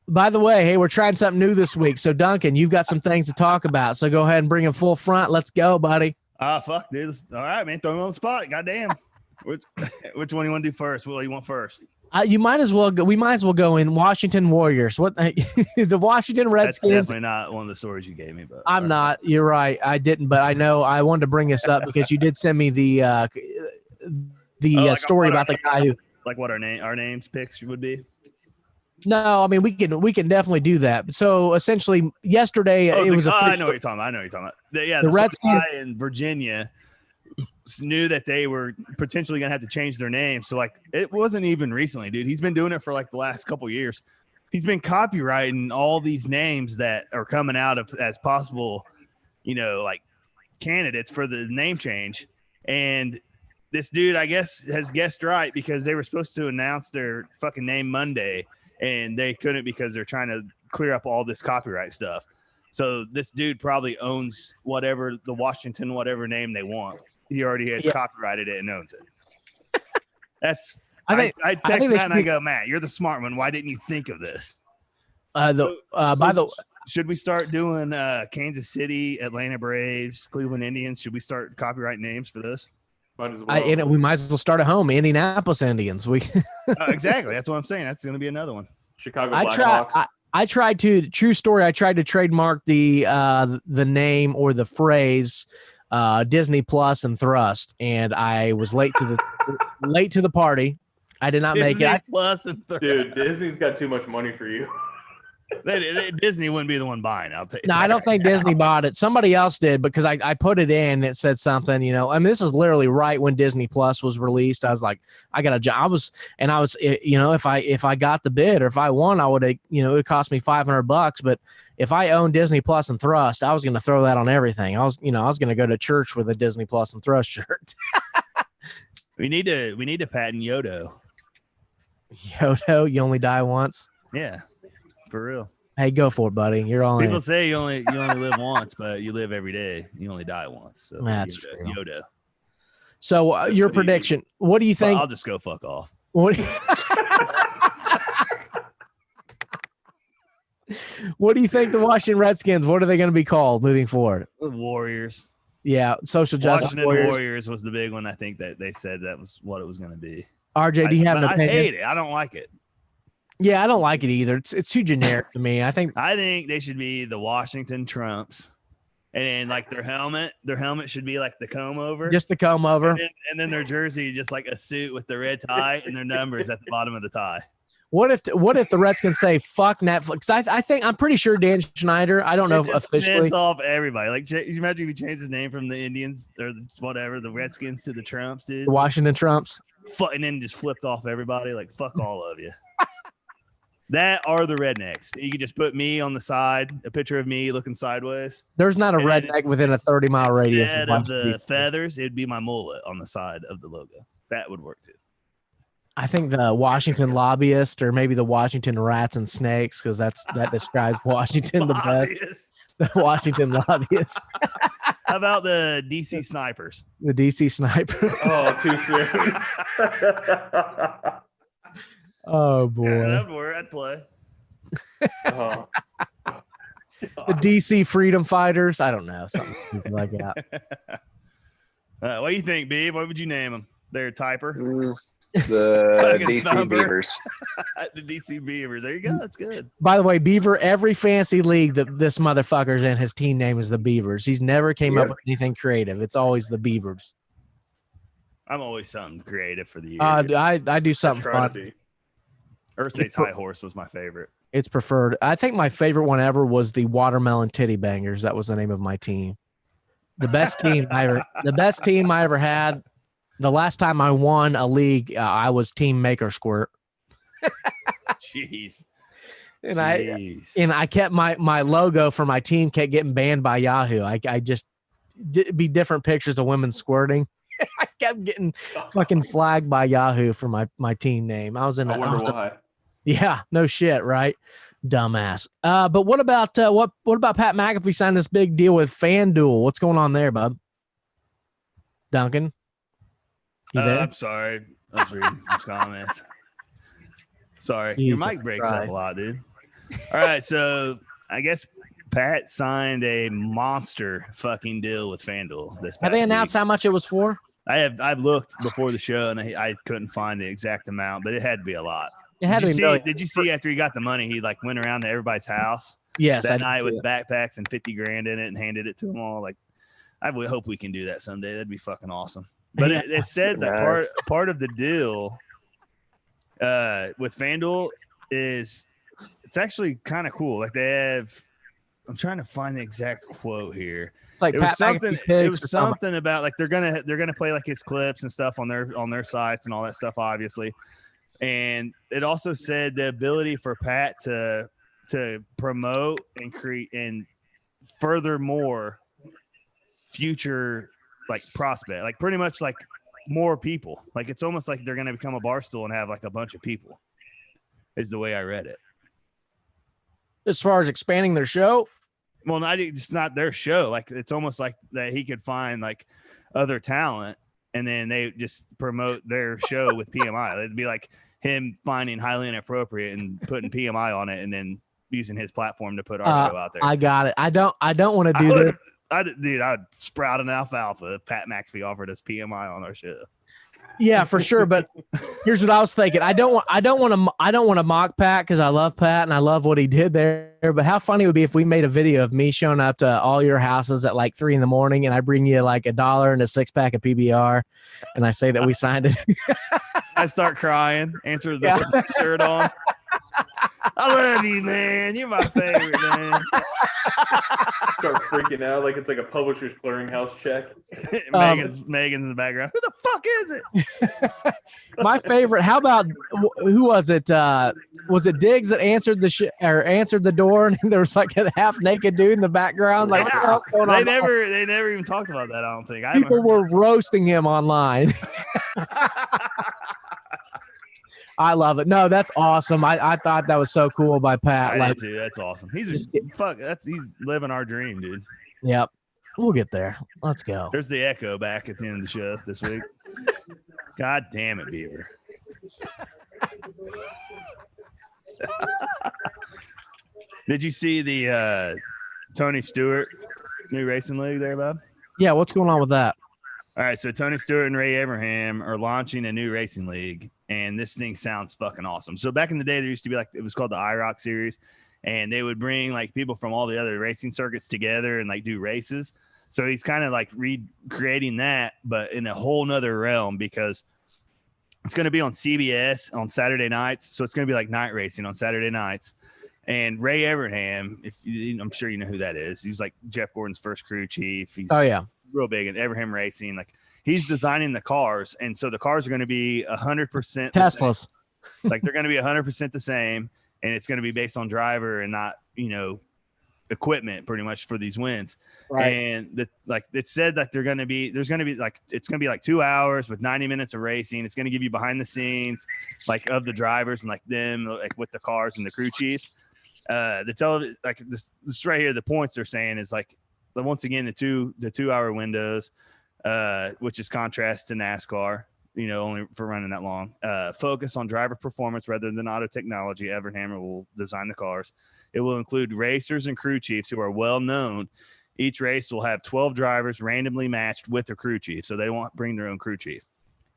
by the way, we're trying something new this week. So Duncan, you've got some things to talk about. So go ahead and bring him full front. Let's go, buddy. Fuck, dude. All right, man. Throw me on the spot. Goddamn. Which one you want to do first? What do you want first? You might as well go. We might as well go in Washington Warriors. What the Washington Redskins? That's definitely not one of the stories you gave me. But I'm not. You're right. I didn't, but I know I wanted to bring this up because you did send me the story about the guy who, like, what our names picks would be. No, I mean we can definitely do that. So essentially, yesterday it was. I know what you're talking about. The Redskins in Virginia knew that they were potentially gonna have to change their name. So like, it wasn't even recently, dude. He's been doing it for like the last couple years. He's been copywriting all these names that are coming out of as possible, like candidates for the name change. And this dude, I guess, has guessed right because they were supposed to announce their fucking name Monday. And they couldn't because they're trying to clear up all this copyright stuff. So this dude probably owns whatever the Washington, whatever name they want. He already has copyrighted it and owns it. That's I text Matt and I go, Matt, you're the smart one. Why didn't you think of this? Should we start doing Kansas City, Atlanta Braves, Cleveland Indians? Should we start copyright names for this? Might as well. We might as well start at home. Indianapolis Indians. Exactly. That's what I'm saying. That's going to be another one. Chicago Blackhawks. I tried to. True story. I tried to trademark the name or the phrase Disney Plus and Thrust, and I was late to the party. I did not make it. Plus and Thrust. Dude, Disney's got too much money for you. Disney wouldn't be the one buying. I'll tell you. No, I don't think Disney bought it. Somebody else did because I put it in. It said something, I mean, this is literally right when Disney Plus was released. I was like, I got a job. I was, if I got the bid or if I won, I would have, it cost me $500. But if I own Disney Plus and Thrust, I was going to throw that on everything. I was going to go to church with a Disney Plus and Thrust shirt. We need to patent Yodo. Yodo, you only die once. Yeah. For real. Hey, go for it, buddy. You're all People in. say you only live once, but you live every day. You only die once. So that's true. Yoda. So your prediction? What do you think? I'll just go fuck off. What do you think the Washington Redskins? What are they going to be called moving forward? The Warriors. Yeah, social justice Washington Warriors was the big one. I think that they said that was what it was going to be. RJ, do you have an opinion? I hate it. I don't like it. Yeah, I don't like it either. It's too generic to me. I think they should be the Washington Trumps, and then like their helmet should be like the comb over, just the comb over, and then their jersey just like a suit with the red tie and their numbers at the bottom of the tie. What if the Redskins say fuck Netflix? I'm pretty sure Dan Schneider. I don't know if officially piss off everybody. Like, you imagine if he changed his name from the Indians or the Redskins to the Trumps, dude. The Washington Trumps, and then just flipped off everybody. Like, fuck all of you. That are the rednecks. You can just put me on the side, a picture of me looking sideways. There's not a And then redneck within a 30-mile radius. Instead of the feathers, it'd be my mullet on the side of the logo. That would work too. I think the Washington lobbyist, or maybe the Washington rats and snakes, because that describes Washington the best. The Washington lobbyist. How about the DC snipers? The DC sniper. Oh, too soon. Oh boy. Yeah, that'd work. I'd play. Oh. The DC freedom fighters. I don't know, something like that. What do you think, Beeb? What would you name them? They're typer. The Fucking DC thumper. Beavers. The DC Beavers. There you go. That's good. By the way, Beaver, every fantasy league that this motherfucker's in, his team name is the Beavers. He's never came up with anything creative. It's always the Beavers. I'm always something creative for the year. I do something Try to fun. be. Earthstate's High Horse was my favorite. It's preferred. I think my favorite one ever was the Watermelon Titty Bangers. That was the name of my team. The best team I ever had. The last time I won a league, I was Team Maker Squirt. Jeez. And I kept my logo for my team kept getting banned by Yahoo. I just be different pictures of women squirting. I kept getting fucking flagged by Yahoo for my team name. I wonder why. Yeah, no shit, right? Dumbass. But what about Pat McAfee signed this big deal with FanDuel? What's going on there, bub? Duncan? You there? I'm sorry. I was reading some comments. Sorry. Jesus Your mic breaks up a lot, dude. All right. So I guess Pat signed a monster fucking deal with FanDuel this past Have they announced week. how much it was for? I've looked before the show and I couldn't find the exact amount, but it had to be a lot. It had to be millions. Did you see after he got the money, he like went around to everybody's house Yes, that I did night see with it. backpacks and 50 grand in it and handed it to them all? Like, I would hope we can do that someday. That'd be fucking awesome. But it said that part of the deal with FanDuel is it's actually kind of cool. Like they have, I'm trying to find the exact quote here. It's like It was Pat something. McAfee It picks was or something. something about like they're gonna play like his clips and stuff on their sites and all that stuff, obviously. And it also said the ability for Pat to promote and create and furthermore future like prospect, like pretty much like more people. Like it's almost like they're gonna become a barstool and have like a bunch of people. Is the way I read it. As far as expanding their show, Well, it's not their show. Like it's almost like that he could find like other talent and then they just promote their show with PMI. It'd be like him finding highly inappropriate and putting PMI on it and then using his platform to put our show out there. I got it. I don't want to do this. I'd sprout an alfalfa if Pat McAfee offered us PMI on our show. Yeah, for sure. But here's what I was thinking. I don't want to mock Pat because I love Pat and I love what he did there. But how funny it would be if we made a video of me showing up to all your houses at like 3 a.m. and I bring you like $1 and a 6-pack of PBR, and I say that we signed it. I start crying, answer the shirt on. I love you, man. You're my favorite, man. Start freaking out like it's like a publisher's clearinghouse check. Megan's in the background. Who the fuck is it? My favorite. How about who was it? Was it Diggs that answered answered the door, and there was like a half naked dude in the background? Like, what the hell's going on? They never even talked about that. I don't think. People were roasting him online. I love it. No, that's awesome. I thought that was so cool by Pat. I did too. That's awesome. He's living our dream, dude. Yep. We'll get there. Let's go. There's the echo back at the end of the show this week. God damn it, Beaver. Did you see the Tony Stewart new racing league there, Bob? Yeah, what's going on with that? All right, so Tony Stewart and Ray Abraham are launching a new racing league, and this thing sounds fucking awesome. So back in the day, there used to be like, it was called the IROC series, and they would bring like people from all the other racing circuits together and like do races. So he's kind of like recreating that, but in a whole nother realm, because it's going to be on CBS on Saturday nights. So it's going to be like night racing on Saturday nights. And Ray Abraham, I'm sure you know who that is. He's like Jeff Gordon's first crew chief. He's real big in Abraham Racing. Like he's designing the cars, and so the cars are going to be 100% Teslas. like they're going to be 100% the same. and it's going to be based on driver and not, equipment pretty much for these wins. Right. And it said that there's going to be like 2 hours with 90 minutes of racing. It's going to give you behind the scenes like of the drivers and like them like with the cars and the crew chiefs. This right here, the points they're saying is like, once again, the 2 hour windows, which is contrast to NASCAR, only for running that long. Focus on driver performance rather than auto technology. Everhammer will design the cars. It will include racers and crew chiefs who are well known. Each race will have 12 drivers randomly matched with a crew chief, so they won't bring their own crew chief.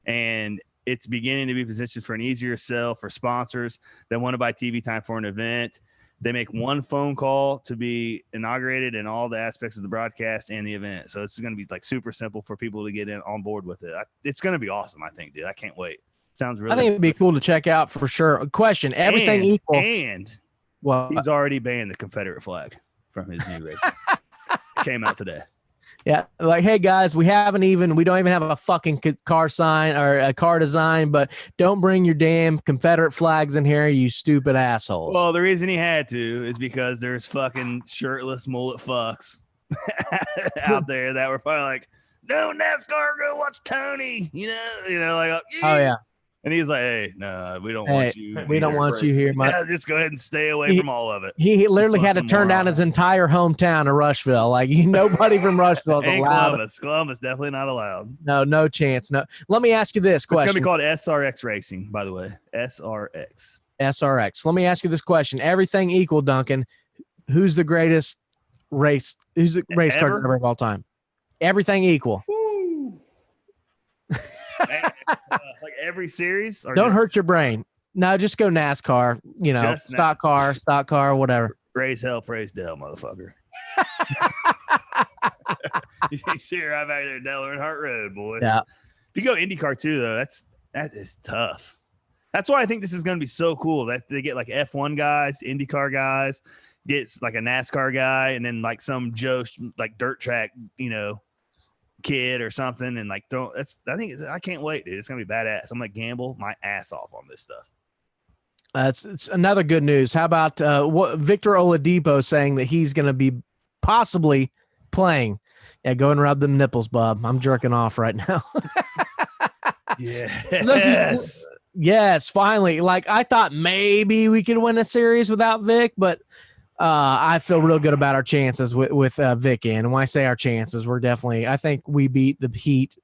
And it's beginning to be positioned for an easier sell for sponsors that want to buy TV time for an event. They make one phone call to be inaugurated in all the aspects of the broadcast and the event. So it's going to be like super simple for people to get on board with it. It's going to be awesome, I think, dude. I can't wait. Sounds really. I think it'd be cool to check out for sure. Question: everything equal? And well, he's already banned the Confederate flag from his new races. It came out today. Yeah, like, hey guys, we don't even have a fucking car sign or a car design, but don't bring your damn Confederate flags in here, you stupid assholes. Well, the reason he had to is because there's fucking shirtless mullet fucks out there that were probably like, no, NASCAR, go watch Tony, like, oh yeah. And he's like, hey, no, we don't want you. We don't want you here. Just go ahead and stay away from all of it. He literally had to turn down his entire hometown of Rushville. Like, nobody from Rushville is and allowed. Columbus definitely not allowed. No chance. No. Let me ask you this question. It's going to be called SRX Racing, by the way. SRX. Let me ask you this question. Everything equal, Duncan. Who's the greatest race car driver of all time? Everything equal. Like every series? Or don't hurt your brain. No, just go NASCAR. Stock car, whatever. Raise hell, praise Dell, motherfucker. You see her right back there, Delaware and Hart Road, boys. Yeah. If you go IndyCar too, though, that is tough. That's why I think this is going to be so cool that they get like F1 guys, IndyCar guys, gets like a NASCAR guy, and then like some Joe like dirt track, kid or something, and like I can't wait, dude. It's gonna be badass. I'm gonna gamble my ass off on this stuff. It's another good news. How about what Victor Oladipo saying that he's gonna be possibly playing? Yeah, go and rub them nipples, bub. I'm jerking off right now. Yes, finally. Like, I thought maybe we could win a series without Vic, but I feel real good about our chances with Vic in. And when I say our chances, I think we beat the Heat.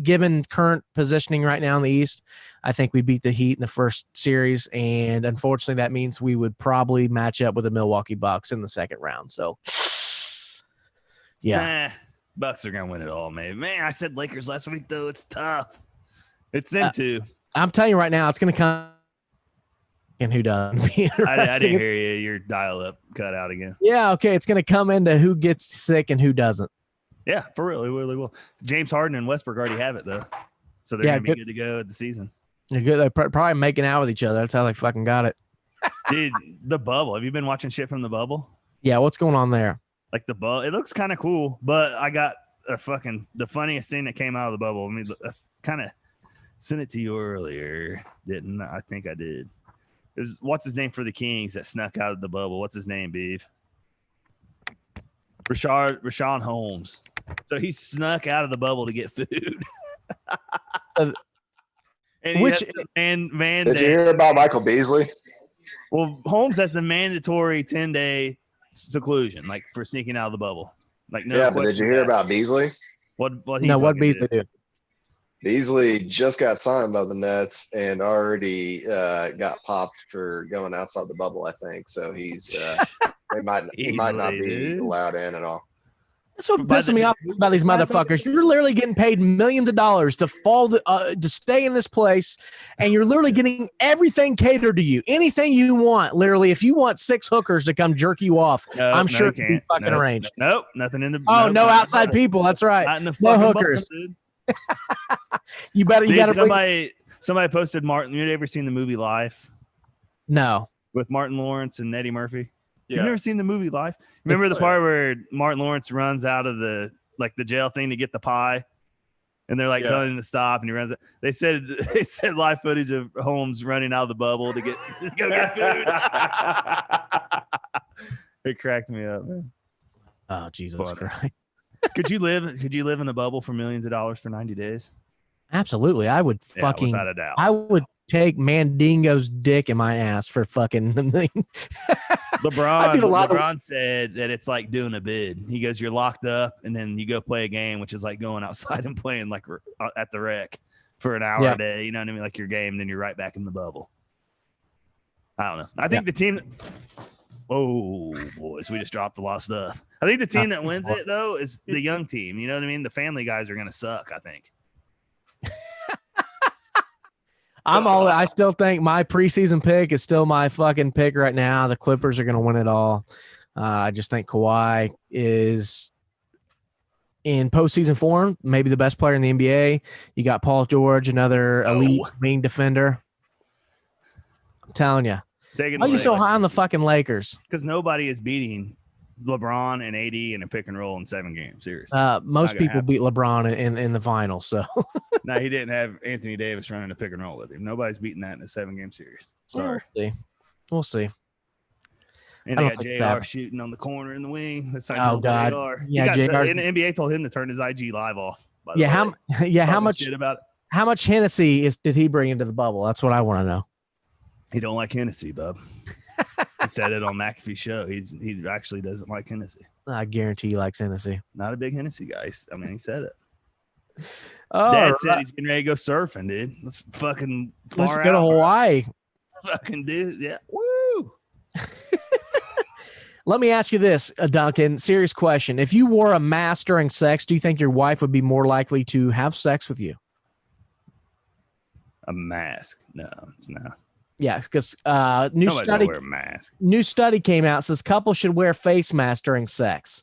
Given current positioning right now in the East, I think we beat the Heat in the first series. And unfortunately, that means we would probably match up with the Milwaukee Bucks in the second round. So, yeah. Bucks are going to win it all, man. Man, I said Lakers last week, though. It's tough. It's them too. I'm telling you right now, it's going to come. And who doesn't? I didn't hear you. Your dial-up cut out again. Yeah, okay. It's going to come into who gets sick and who doesn't. Yeah, for real. It really will. James Harden and Westbrook already have it, though. So they're going to be good to go at the season. They're good. They're probably making out with each other. That's how they fucking got it. Dude, the bubble. Have you been watching shit from the bubble? Yeah, what's going on there? Like the bubble. It looks kind of cool, but I got the funniest thing that came out of the bubble. I mean, I kind of sent it to you earlier, didn't I? I think I did. What's his name for the Kings that snuck out of the bubble? What's his name, Beef? Rashawn Holmes. So he snuck out of the bubble to get food. Did you hear about Michael Beasley? Well, Holmes has the mandatory 10-day seclusion, like for sneaking out of the bubble. Like but did you hear about Beasley? What Beasley do? Beasley just got signed by the Nets and already got popped for going outside the bubble, I think. So he's he might not be allowed in at all. That's what pisses me off about these motherfuckers. You're literally getting paid millions of dollars to to stay in this place, and you're literally getting everything catered to you. Anything you want, literally. If you want 6 hookers to come jerk you off, I'm sure it can be fucking arranged. Nope, nothing in the. No outside people. That's right. Not in the no fucking hookers. Bubble, dude. You gotta. Somebody posted Martin. You ever seen the movie Life? No. With Martin Lawrence and Eddie Murphy. Yeah. You've never seen the movie Life? Remember the part where Martin Lawrence runs out of the jail thing to get the pie? And they're like Yeah. telling him to stop, and he runs. They said live footage of Holmes running out of the bubble to go get food. It cracked me up, man. Oh, Jesus But, Christ. Could you live in a bubble for millions of dollars for 90 days? Absolutely. I would Yeah, fucking, without a doubt. I would take Mandingo's dick in my ass for fucking a million. LeBron said that it's like doing a bid. He goes, you're locked up, and then you go play a game, which is like going outside and playing like at the rec for an hour a day. You know what I mean? Like your game, and then you're right back in the bubble. I don't know. I think the team. Oh, boys, we just dropped a lot of stuff. I think the team that wins it, though, is the young team. You know what I mean? The family guys are going to suck, I think. I still think my preseason pick is still my fucking pick right now. The Clippers are going to win it all. I just think Kawhi is in postseason form, maybe the best player in the NBA. You got Paul George, another elite wing defender. I'm telling you. Why are you so high on the fucking Lakers? Because nobody is beating LeBron and AD in a pick and roll in 7 games. Seriously. Most people beat LeBron in the finals. So no, he didn't have Anthony Davis running a pick and roll with him. Nobody's beating that in a 7-game series. Sorry. We'll see. And they got JR shooting on the corner in the wing. That's God. JR. Yeah, JR. And the NBA told him to turn his IG live off. How much shit about it. How much Hennessy did he bring into the bubble? That's what I want to know. He don't like Hennessy, bub. He said it on McAfee's show. He actually doesn't like Hennessy. I guarantee he likes Hennessy. Not a big Hennessy guy. I mean, he said it. Oh, Dad said he's getting ready to go surfing, dude. Let's fucking let's go to Hawaii. Fucking dude, yeah. Woo! Let me ask you this, Duncan. Serious question. If you wore a mask during sex, do you think your wife would be more likely to have sex with you? A mask? No, it's not. Yeah, because new study came out, says couples should wear face masks during sex.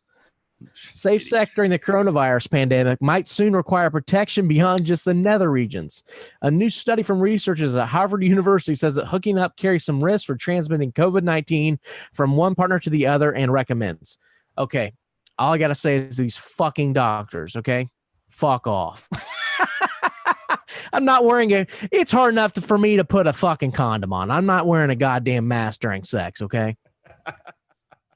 Safe sex during the coronavirus pandemic might soon require protection beyond just the nether regions. A new study from researchers at Harvard University says that hooking up carries some risk for transmitting COVID-19 from one partner to the other and recommends. Okay, all I got to say is these fucking doctors, okay? Fuck off. I'm not wearing it's hard enough for me to put a fucking condom on. I'm not wearing a goddamn mask during sex, okay?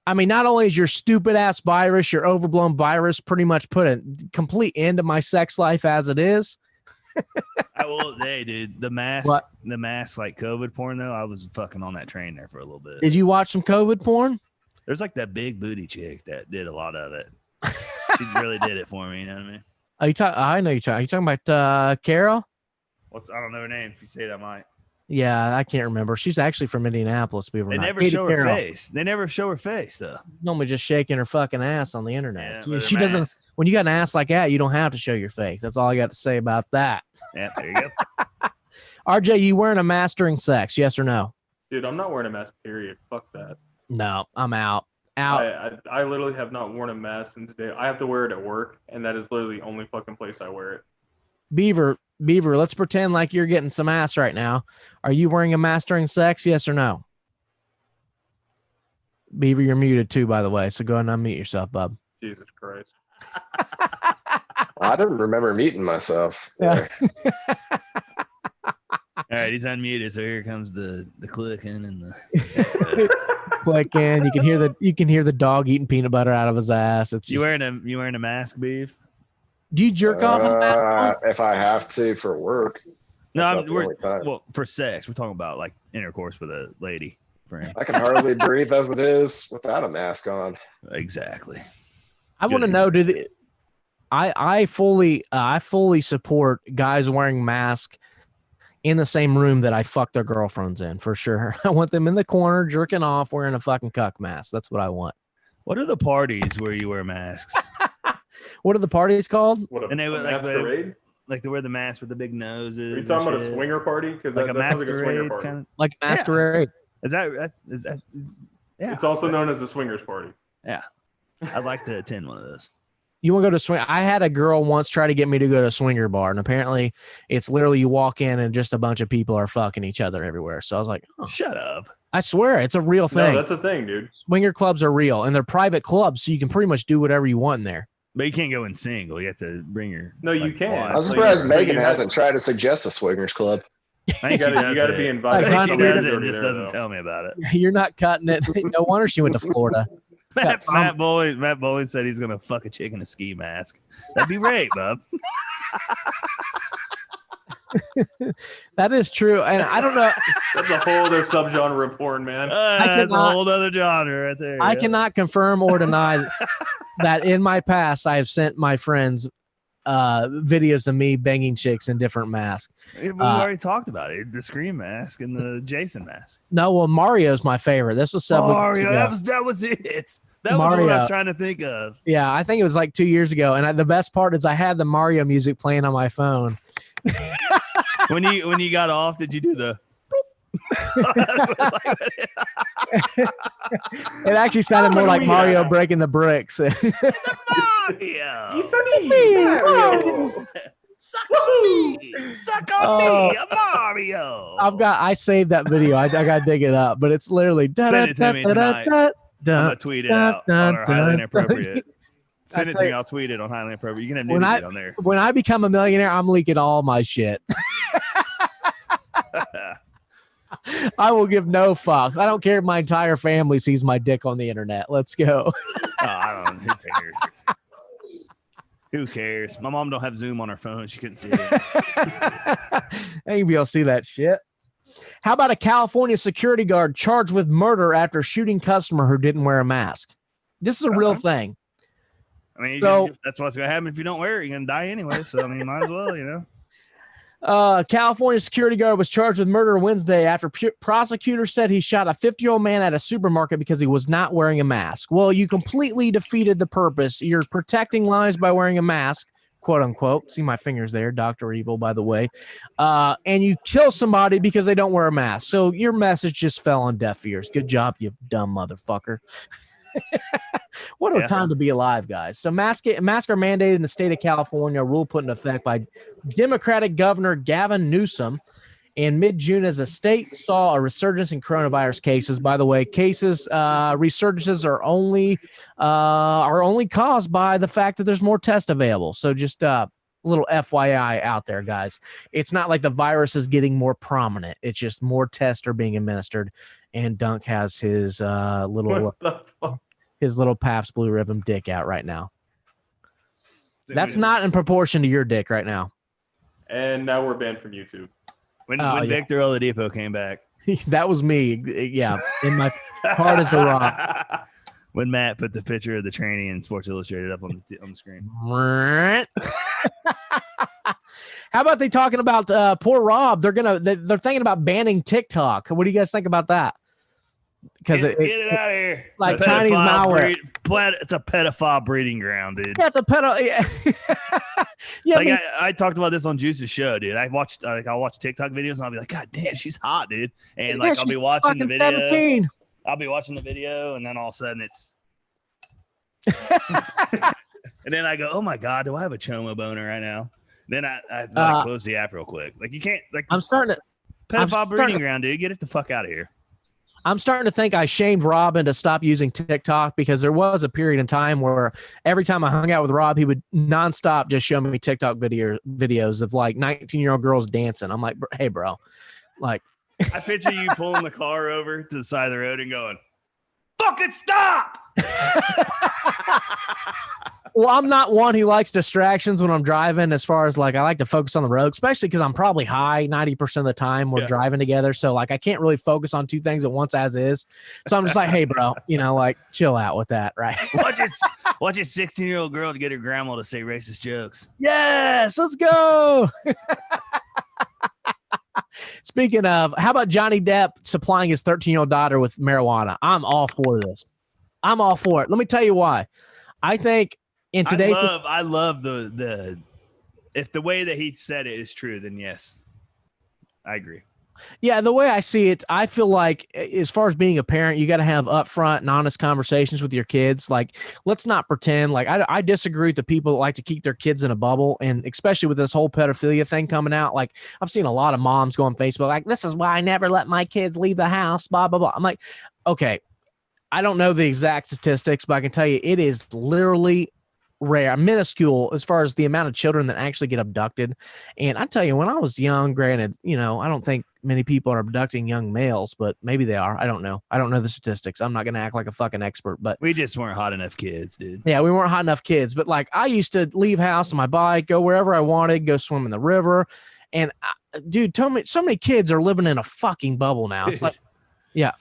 I mean, not only is your stupid ass virus, your overblown virus pretty much put a complete end to my sex life as it is. I will say, dude, the mask like COVID porn though, I was fucking on that train there for a little bit. Did you watch some COVID porn? There's like that big booty chick that did a lot of it. She really did it for me, you know what I mean? I know you're talking. Are you talking about Carol? I don't know her name. If you say it, I might. Yeah, I can't remember. She's actually from Indianapolis. They never show her face. They never show her face, though. Normally just shaking her fucking ass on the internet. Yeah, she doesn't. When you got an ass like that, you don't have to show your face. That's all I got to say about that. Yeah, there you go. RJ, you wearing a mask during sex? Yes or no? Dude, I'm not wearing a mask, period. Fuck that. No, I'm out. I literally have not worn a mask since day. I have to wear it at work, and that is literally the only fucking place I wear it. Beaver, let's pretend like you're getting some ass right now. Are you wearing a mask during sex? Yes or no? Beaver, you're muted too, by the way. So go ahead and unmute yourself, bub. Jesus Christ. I didn't remember meeting myself. Yeah. All right, he's unmuted, so here comes the clicking and the clicking. You can hear the dog eating peanut butter out of his ass. It's you wearing a mask, Beef? Do you jerk off on mask? If I have to for work. No, well, for sex. We're talking about like intercourse with a lady. I can hardly breathe as it is without a mask on. Exactly. I want to know, I fully support guys wearing masks in the same room that I fuck their girlfriends in, for sure. I want them in the corner jerking off wearing a fucking cuck mask. That's what I want. What are the parties where you wear masks? What are the parties called? And they would masquerade? Like they wear the mask with the big noses. Are you talking about a swinger party? Because like that masquerade, sounds like a swinger party. kind of, like masquerade. Yeah. Is that? Yeah. It's also known as a swingers party. Yeah, I'd like to attend one of those. You want to go to swing? I had a girl once try to get me to go to a swinger bar, and apparently it's literally you walk in and just a bunch of people are fucking each other everywhere. So I was like, oh. Shut up. I swear it's a real thing. No, that's a thing, dude. Swinger clubs are real, and they're private clubs, so you can pretty much do whatever you want in there. But you can't go in single. You have to bring your. No, you can. wife. I'm So surprised you- Megan you hasn't tried to suggest a swingers club. I think You gotta be invited. Like, I think she honey, does it and Already just there, doesn't though. tell me about it. You're not cutting it. No wonder she went to Florida. Matt Bowling said he's gonna fuck a chick in a ski mask. That'd be rape, bub. That is true, and I don't know. That's a whole other subgenre of porn, man. That's a cannot- whole other genre right there. I yeah. cannot confirm or deny that in my past I have sent my friends videos of me banging chicks in different masks. We already talked about it. The Scream mask and the Jason mask. No, well, Mario's my favorite. This was several years Mario, ago. that was it. That was what I Mario. was trying to think of. Yeah, I think it was like 2 years ago. And the best part is I had the Mario music playing on my phone. When you got off, did you do the? It actually sounded more like Mario breaking the bricks. Mario. Suck on me. Suck on me, a Mario. I saved that video. I gotta dig it up, but it's literally Send it to me tonight. I'm gonna tweet it out on our Highly Inappropriate. Send it to me. I'll tweet it on Highly Inappropriate. You can have nudity on there. When I become a millionaire, I'm leaking all my shit. I will give no fucks. I don't care if my entire family sees my dick on the internet. Let's go. Oh, I don't know. Who cares? Who cares? My mom don't have Zoom on her phone. She couldn't see it. I ain't be able to see that shit. How about a California security guard charged with murder after shooting customer who didn't wear a mask? This is a real thing. I mean, So- that's what's gonna happen if you don't wear it. You're gonna die anyway. So I mean, might as well, you know. California security guard was charged with murder Wednesday after prosecutors said he shot a 50-year-old man at a supermarket because he was not wearing a mask. Well, you completely defeated the purpose. You're protecting lives by wearing a mask, quote unquote. See my fingers there, Dr. Evil, by the way. And you kill somebody because they don't wear a mask. So your message just fell on deaf ears. Good job, you dumb motherfucker. What a time to be alive, guys. So masks are mandated in the state of California, a rule put in effect by Democratic Governor Gavin Newsom in mid-June as the state saw a resurgence in coronavirus cases. By the way, resurgences are only caused by the fact that there's more tests available. So just a little FYI out there, guys. It's not like the virus is getting more prominent. It's just more tests are being administered, and Dunk has his little Pabst Blue Ribbon dick out right now. That's not in proportion to your dick right now. And now we're banned from YouTube. When Victor Oladipo came back, That was me. Yeah, in my hard as a rock. when Matt put the picture of the tranny in Sports Illustrated up on the screen. How about they talking about poor Rob? They're thinking about banning TikTok. What do you guys think about that? Because get it out of here. Like It's a Chinese pedophile malware. it's a pedophile breeding ground, dude. Yeah, it's a pedo. Yeah, yeah. Like I talked about this on Juice's show, dude. I'll watch TikTok videos and I'll be like, God damn, she's hot, dude. And like I'll be watching the video. 17. I'll be watching the video, and then all of a sudden it's and then I go, oh my God, do I have a Choma boner right now? Then I close the app real quick. Like you can't I'm starting to pedophile breeding ground, dude. Get it the fuck out of here. I'm starting to think I shamed Rob into stop using TikTok, because there was a period in time where every time I hung out with Rob, he would nonstop just show me TikTok videos of like 19-year-old girls dancing. I'm like, hey, bro, like. I picture you pulling the car over to the side of the road and going, fucking stop. Well, I'm not one who likes distractions when I'm driving, as far as like I like to focus on the road, especially because I'm probably high 90% of the time we're driving together. So like I can't really focus on two things at once as is. So I'm just like, hey, bro, like chill out with that, right? Watch a 16-year-old girl to get her grandma to say racist jokes. Yes, let's go. Speaking of, how about Johnny Depp supplying his 13-year-old daughter with marijuana? I'm all for this. I'm all for it. Let me tell you why. I think in today's I love the if the way that he said it is true, then yes, I agree. Yeah, the way I see it, I feel like as far as being a parent, you got to have upfront and honest conversations with your kids. Like, let's not pretend. Like, I disagree with the people that like to keep their kids in a bubble, and especially with this whole pedophilia thing coming out. Like, I've seen a lot of moms go on Facebook like, this is why I never let my kids leave the house, blah, blah, blah. I'm like, okay, I don't know the exact statistics, but I can tell you it is literally rare, minuscule as far as the amount of children that actually get abducted. And I tell you, when I was young, granted, you know, I don't think many people are abducting young males, but maybe they are. I don't know. I don't know the statistics. I'm not going to act like a fucking expert, but we just weren't hot enough kids, dude. Yeah, we weren't hot enough kids. But like, I used to leave house on my bike, go wherever I wanted, go swim in the river. And dude, tell me, so many kids are living in a fucking bubble now. It's like, yeah.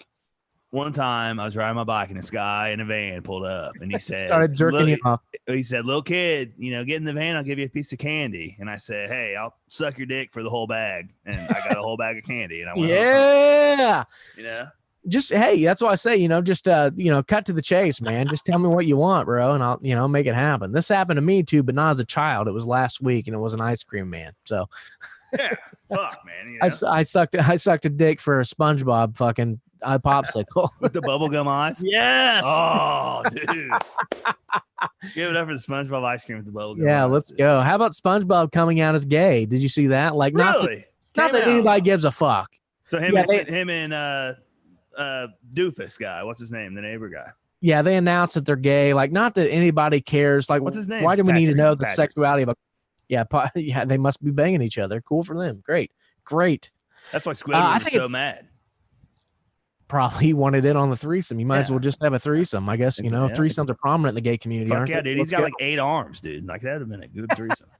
One time I was riding my bike and this guy in a van pulled up and he said, started jerking you off. He said, little kid, you know, get in the van. I'll give you a piece of candy. And I said, hey, I'll suck your dick for the whole bag. And I got a whole bag of candy. And I went, yeah, you know, just, hey, that's why I say, you know, just, you know, cut to the chase, man. Just tell me what you want, bro. And I'll, you know, make it happen. This happened to me too, but not as a child. It was last week and it was an ice cream man. So yeah, fuck, man. You know? I sucked a dick for a SpongeBob fucking popsicle with the bubblegum eyes. Yes. Oh, dude. Give it up for the SpongeBob ice cream with the bubblegum. Yeah, eyes. let's go. How about SpongeBob coming out as gay? Did you see that? Like, really? Not that anybody gives a fuck. So him and Doofus guy, what's his name? The neighbor guy. Yeah, they announced that they're gay. Like, not that anybody cares. Like, what's his name? Why do we need to know the Patrick. sexuality of a? Yeah, yeah, they must be banging each other. Cool for them. Great. That's why Squidward was so mad. Probably wanted in on the threesome. You might as well just have a threesome, I guess. You know, threesomes are prominent in the gay community. Fuck aren't yeah, they? dude. He's got like 8 arms, dude. Like that would have been a good threesome.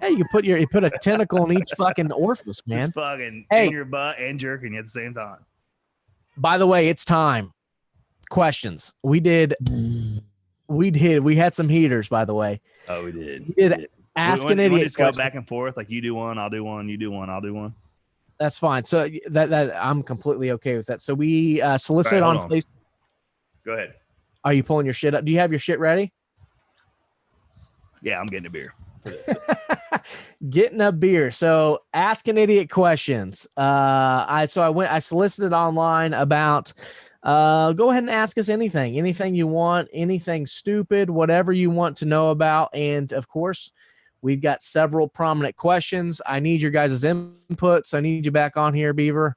Hey, you put a tentacle in each fucking orifice, man. Just fucking hey, in your butt and jerking you at the same time. By the way, it's time. Questions. We had some heaters, by the way. Oh, we did. We did ask an idiot. Just go back and forth, like you do one, I'll do one, you do one, I'll do one. That's fine. So that I'm completely okay with that. So we solicit on Facebook. Go ahead. Are you pulling your shit up? Do you have your shit ready? Yeah, I'm getting a beer for this. Getting a beer. So ask an idiot questions. I solicited online about go ahead and ask us anything you want, anything stupid, whatever you want to know about. And of course, we've got several prominent questions. I need your guys' input. So I need you back on here, Beaver.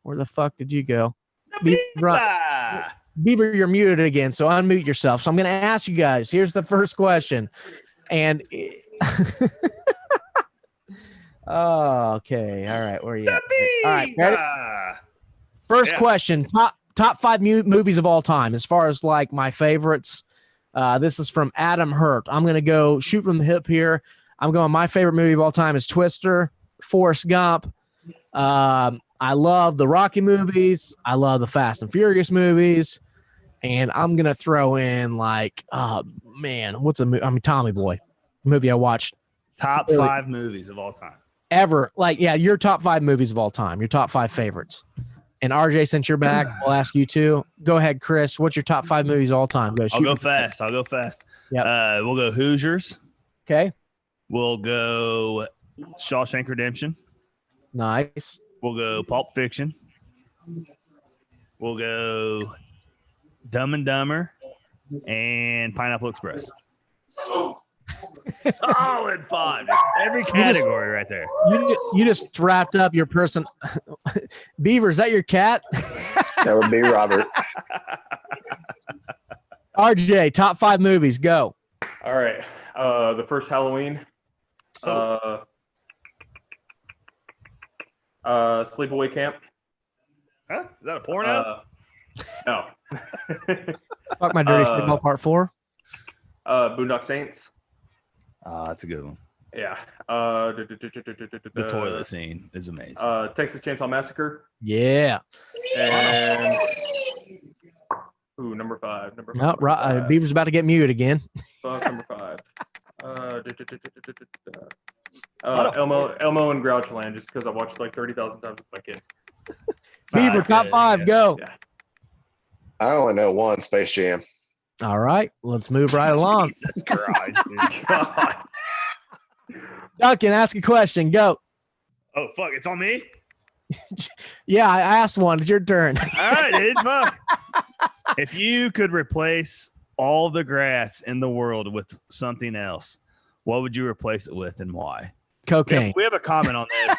Where the fuck did you go? Beaver, you're muted again. So unmute yourself. So I'm going to ask you guys. Here's the first question. And oh, okay. All right. Where are you at? All right. Ready? First question. Top 5 movies of all time. As far as like my favorites. This is from Adam Hurt. I'm going to go shoot from the hip here. I'm going, my favorite movie of all time is Twister, Forrest Gump. I love the Rocky movies. I love the Fast and Furious movies. And I'm going to throw in like, oh man, Tommy Boy, movie I watched. Top 5 movies of all time. Ever. Like, yeah, your top 5 movies of all time, your top 5 favorites. And RJ, since you're back, I'll ask you too. Go ahead, Chris. What's your top 5 movies of all time? I'll go fast. Yeah. We'll go Hoosiers. Okay. We'll go Shawshank Redemption. Nice. We'll go Pulp Fiction. We'll go Dumb and Dumber and Pineapple Express. Solid 5. Every category right there. You just wrapped up your person. Beaver, is that your cat? That would be Robert. RJ, top 5 movies. Go. All right. The first Halloween. Sleepaway Camp. Huh? Is that a porno? No. Fuck My Dirty Football Part 4. Boondock Saints. That's a good one. Yeah. The toilet scene is amazing. Texas Chainsaw Massacre. Yeah. And number 5. No, Beaver's about to get muted again. Fuck, number 5. Elmo and Grouchland, just because I watched like 30,000 times with my kid. Beaver, top 5, go. Yeah. I only know one, Space Jam. All right, let's move right along. Jesus Christ, dude. God. Duncan, ask a question. Go. Oh, fuck, it's on me? Yeah, I asked one. It's your turn. All right, dude, fuck. If you could replace all the grass in the world with something else, what would you replace it with and why? Cocaine. We have a comment on this.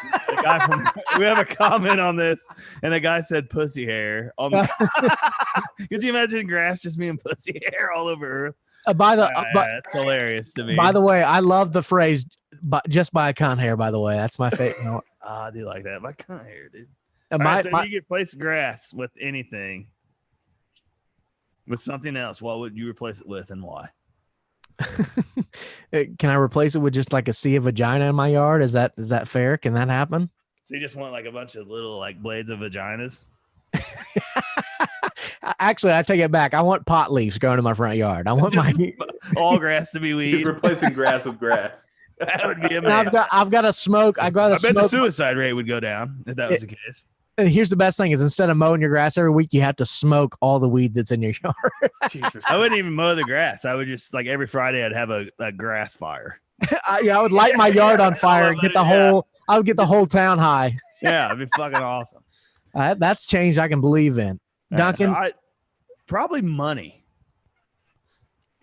We have a comment on this, and a guy said pussy hair. Could you imagine grass just being pussy hair all over Earth? That's hilarious to me. By the way, I love the phrase just buy a cunt hair, by the way. That's my favorite. I do like that. My cunt hair, dude. My, so you could replace grass with anything. With something else, what would you replace it with and why? Can I replace it with just like a sea of vagina in my yard? Is that fair? Can that happen? So you just want like a bunch of little like blades of vaginas? Actually, I take it back. I want pot leaves growing in my front yard. I want all grass to be weed. He's replacing grass with grass. That would be amazing. I've got to smoke. I bet the suicide rate would go down if that was the case. And here's the best thing is instead of mowing your grass every week, you have to smoke all the weed that's in your yard. Jesus I wouldn't even mow the grass. I would just like every Friday I'd have a grass fire. I would light my yard on fire and get I would get the whole town high. Yeah, it'd be fucking awesome. That's change I can believe in. Duncan, probably money.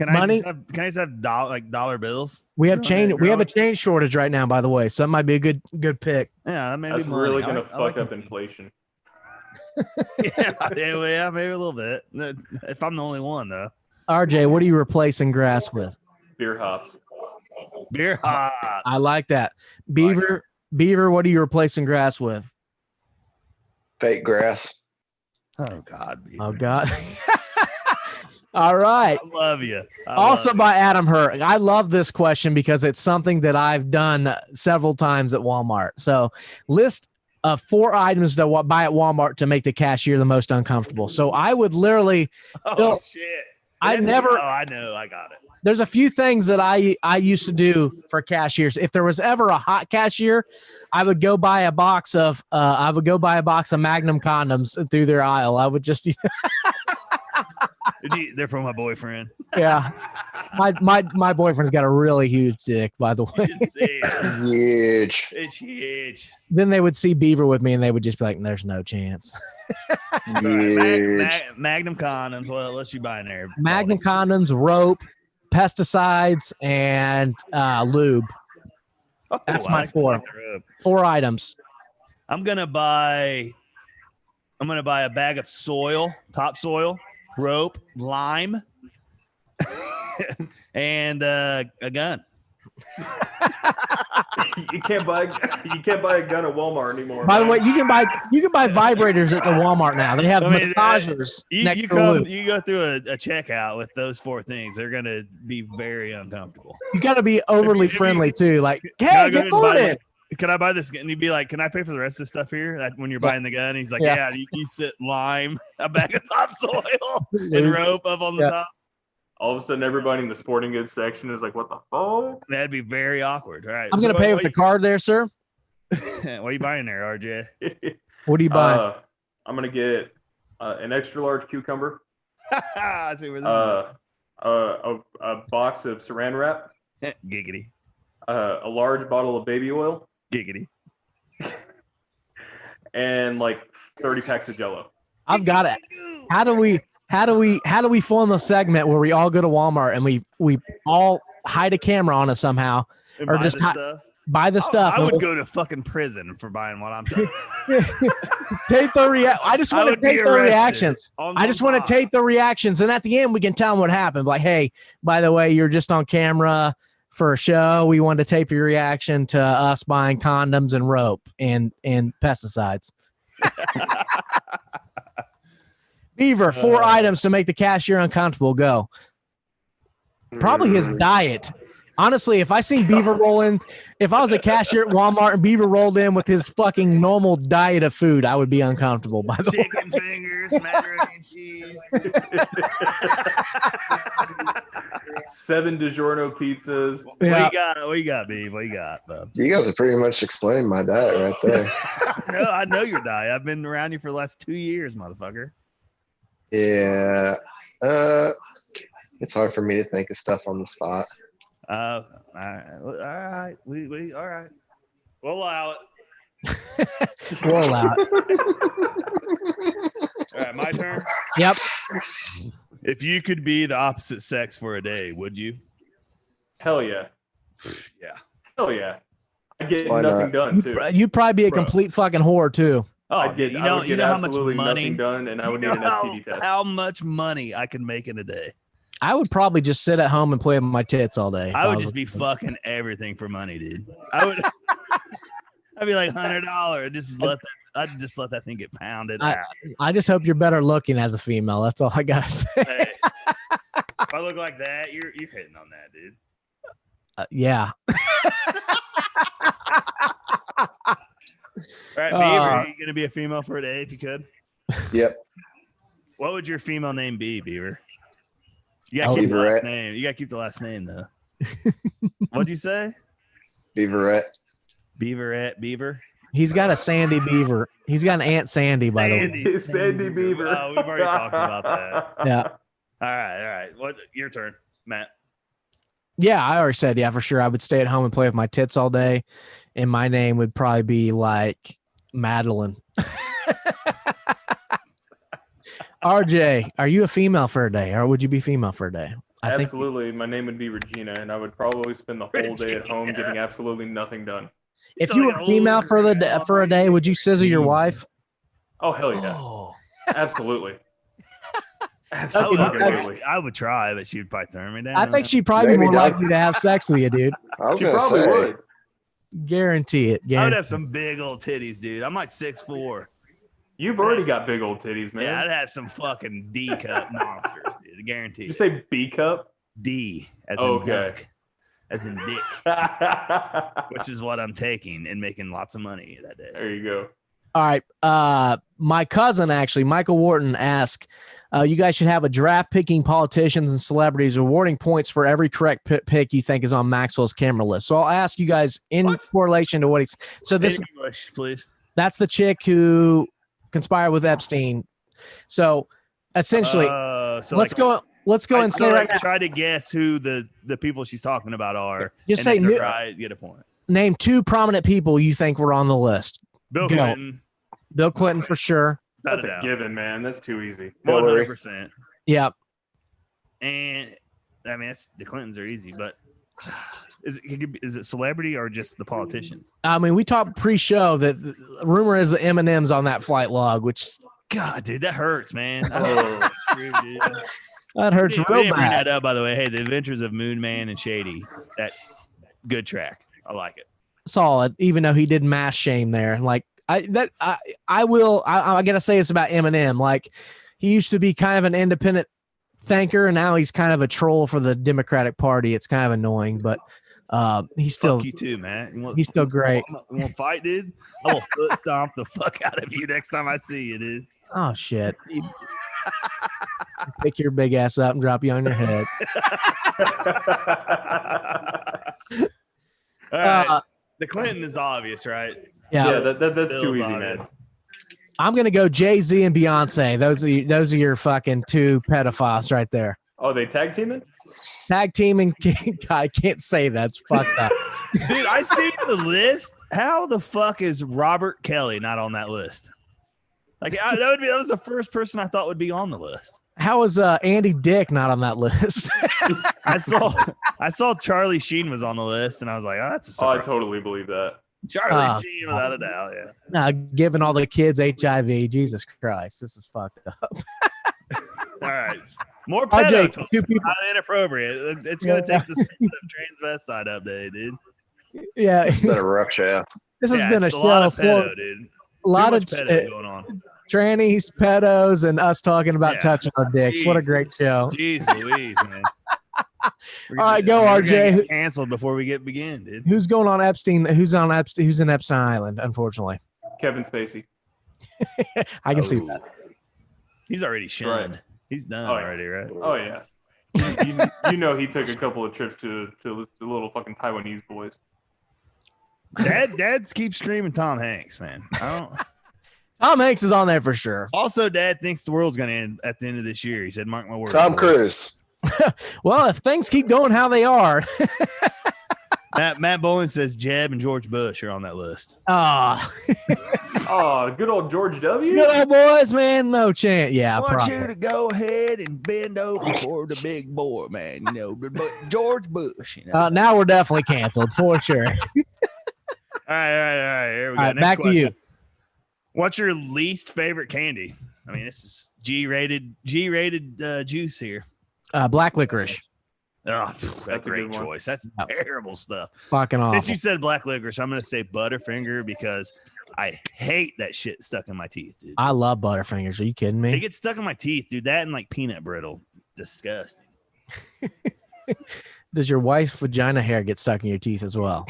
Money? Can I just have dollar bills? We have a change shortage right now, by the way. So that might be a good pick. Yeah, that may That's be money. really gonna fuck up inflation. yeah, maybe a little bit. If I'm the only one, though. RJ, what are you replacing grass with? Beer hops. Beer hops. I like that. Beaver, what are you replacing grass with? Fake grass. Oh God. Beaver. Oh God. All right. I love you. By Adam Hurt. I love this question because it's something that I've done several times at Walmart. So list 4 items that buy at Walmart to make the cashier the most uncomfortable. So I would literally. Shit. I know. I got it. There's a few things that I used to do for cashiers. If there was ever a hot cashier, I would go buy a box of Magnum condoms through their aisle. I would just They're from my boyfriend. Yeah. My boyfriend's got a really huge dick, by the way. Huge. It's huge. Then they would see Beaver with me and they would just be like, there's no chance. Magnum condoms. What else you buying there? Magnum condoms, rope, pesticides, and lube. That's my 4 items. I'm gonna buy a bag of soil, topsoil, rope, lime, and a gun. You can't buy a gun at Walmart anymore. By the way, you can buy vibrators at the Walmart now. They have massagers. You go through a checkout with those 4 things. They're gonna be very uncomfortable. You got to be overly friendly too. Like, hey, get on it. Can I buy this? And you'd be like, can I pay for the rest of the stuff here? When you're buying the gun, he's like, yeah, you sit lime, a bag of topsoil, and rope up on the top. All of a sudden, everybody in the sporting goods section is like, what the fuck? That'd be very awkward. All right. I'm going to pay with the card there, sir. What are you buying there, RJ? What are you buying? I'm going to get an extra large cucumber. I see where this is. A box of saran wrap. Giggity. A large bottle of baby oil. Giggity. And like 30 packs of Jello. I've got it. How do we form a segment where we all go to Walmart and we all hide a camera on us somehow, and or just buy the stuff? I would go to fucking prison for buying what I'm talking. Tape the I just want to tape the reactions. I just want to tape the reactions, and at the end we can tell them what happened. Like, hey, by the way, you're just on camera for a show. We wanted to tape your reaction to us buying condoms and rope and pesticides. Beaver, 4 items to make the cashier uncomfortable. Go. Probably his diet. Honestly, if I seen Beaver roll in, if I was a cashier at Walmart and Beaver rolled in with his fucking normal diet of food, I would be uncomfortable. By the way, chicken fingers, macaroni and cheese, 7 DiGiorno pizzas. Yeah. What you got, Beav? What you got, bub? You guys have pretty much explained my diet right there. No, I know your diet. I've been around you for the last 2 years, motherfucker. Yeah. It's hard for me to think of stuff on the spot. All right. We all right. We'll allow it. We'll allow it. All right, my turn. Yep. If you could be the opposite sex for a day, would you? Hell yeah. Yeah. Hell yeah. I get Why nothing not? done too. You'd probably be a complete fucking whore too. Oh, I did. you I would know get how much absolutely money nothing done, and I would need an STD test. How much money I can make in a day? I would probably just sit at home and play with my tits all day. I would just be fucking everything for money, dude. I would. I'd be like $100. I'd just let that thing get pounded out. I just hope you're better looking as a female. That's all I gotta say. Hey, if I look like that, you're hitting on that, dude. Yeah. All right, Beaver, are you gonna be a female for a day if you could? Yep. What would your female name be, Beaver? You gotta keep the last name. You gotta keep the last name though. What'd you say? Beaverette. Beaverette, Beaver. He's got a Sandy Beaver. He's got an Aunt Sandy, by the way. Sandy Beaver. Oh, we've already talked about that. Yeah. All right. What? Your turn, Matt. Yeah, I already said, yeah, for sure. I would stay at home and play with my tits all day. And my name would probably be like Madeline. RJ, are you a female for a day, or would you be female for a day? Absolutely. My name would be Regina, and I would probably spend the whole day at home getting absolutely nothing done. If you were female for a day, would you scissor your wife? Oh, hell yeah. Oh. Absolutely. I would try, but she would probably turn me down. I think she'd probably be more likely to have sex with you, dude. She probably would. Guarantee it. I would have some big old titties, dude. I'm like 6'4". You've already got big old titties, man. Yeah, I'd have some fucking D cup monsters, dude. I guarantee. You say B cup? D as in duck, as in dick, which is what I'm taking and making lots of money that day. There you go. All right. My cousin, actually, Michael Wharton, asked, you guys should have a draft picking politicians and celebrities awarding points for every correct pick you think is on Maxwell's camera list. So I'll ask you guys in correlation to what he's. So this, English, please. That's the chick who conspired with Epstein. So essentially, let's go and say right now. Try to guess who the people she's talking about are. Just say get a point. Name 2 prominent people you think were on the list. Bill Clinton. Bill Clinton for sure. That's a given, man. That's too easy. 100%. Yep. And I mean, the Clintons are easy, but is it celebrity or just the politicians? I mean, we talked pre-show that rumor is the Eminem's on that flight log, which God, dude, that hurts, man. That hurts real bring bad. that up, by the way. Hey, The Adventures of Moon Man and Shady. That good track. I like it. Solid, even though he did mass shame there. Like I gotta say it's about Eminem. Like he used to be kind of an independent thinker, and now he's kind of a troll for the Democratic Party. It's kind of annoying, but he's still. Fuck you too, man. He's still great. You want to fight, dude? I will foot stomp the fuck out of you next time I see you, dude. Oh shit! Pick your big ass up and drop you on your head. All right. The Clinton is obvious, right? Yeah, that's too easy, man. I'm gonna go Jay-Z and Beyonce. Those are your fucking 2 pedophiles right there. Oh, they tag teaming? Tag teaming. I can't say that's fucked up. Dude, I see the list. How the fuck is Robert Kelly not on that list? Like that was the first person I thought would be on the list. How is Andy Dick not on that list? I saw Charlie Sheen was on the list, and I was like, oh, that's a surprise. I totally believe that. Charlie Sheen, without a doubt, yeah. Now, giving all the kids HIV, Jesus Christ, this is fucked up. All right, more pedo talk. 2 people. Not inappropriate. It's gonna take the transvestite update, dude. Yeah, it's been a rough show. This has been a show lot of pedo, dude. A lot of pedo going on. Trannies, pedos, and us talking about touching our dicks. What a great show! Jeez Louise, man. All right, go RJ. Get canceled before we begin, dude. Who's going on Epstein? Who's on Epstein? Who's in Epstein Island? Unfortunately, Kevin Spacey. I can see that. He's already shunned. Right. He's done already, right? Oh yeah. you know he took a couple of trips to the little fucking Taiwanese boys. Dad keeps screaming Tom Hanks, man. Tom Hanks is on there for sure. Also, Dad thinks the world's going to end at the end of this year. He said, mark my words. Tom Cruise. Well, if things keep going how they are. Matt Bowen says Jeb and George Bush are on that list. Oh, good old George W. Good old boys, man. No chance. Yeah, I want you to go ahead and bend over for the big boy, man. You know, but George Bush. You know? Now we're definitely canceled for sure. All right. Here we go. All right, Next back question. to you. What's your least favorite candy? I mean, this is G-rated juice here. Black licorice. Oh, That's that's a a good great one. choice. That's terrible stuff. Fucking awful. Since you said black licorice, I'm gonna say Butterfinger because I hate that shit stuck in my teeth, dude. I love Butterfingers. Are you kidding They me? get stuck in my teeth, dude. That and like peanut brittle, disgusting. Does your wife's vagina hair get stuck in your teeth as well?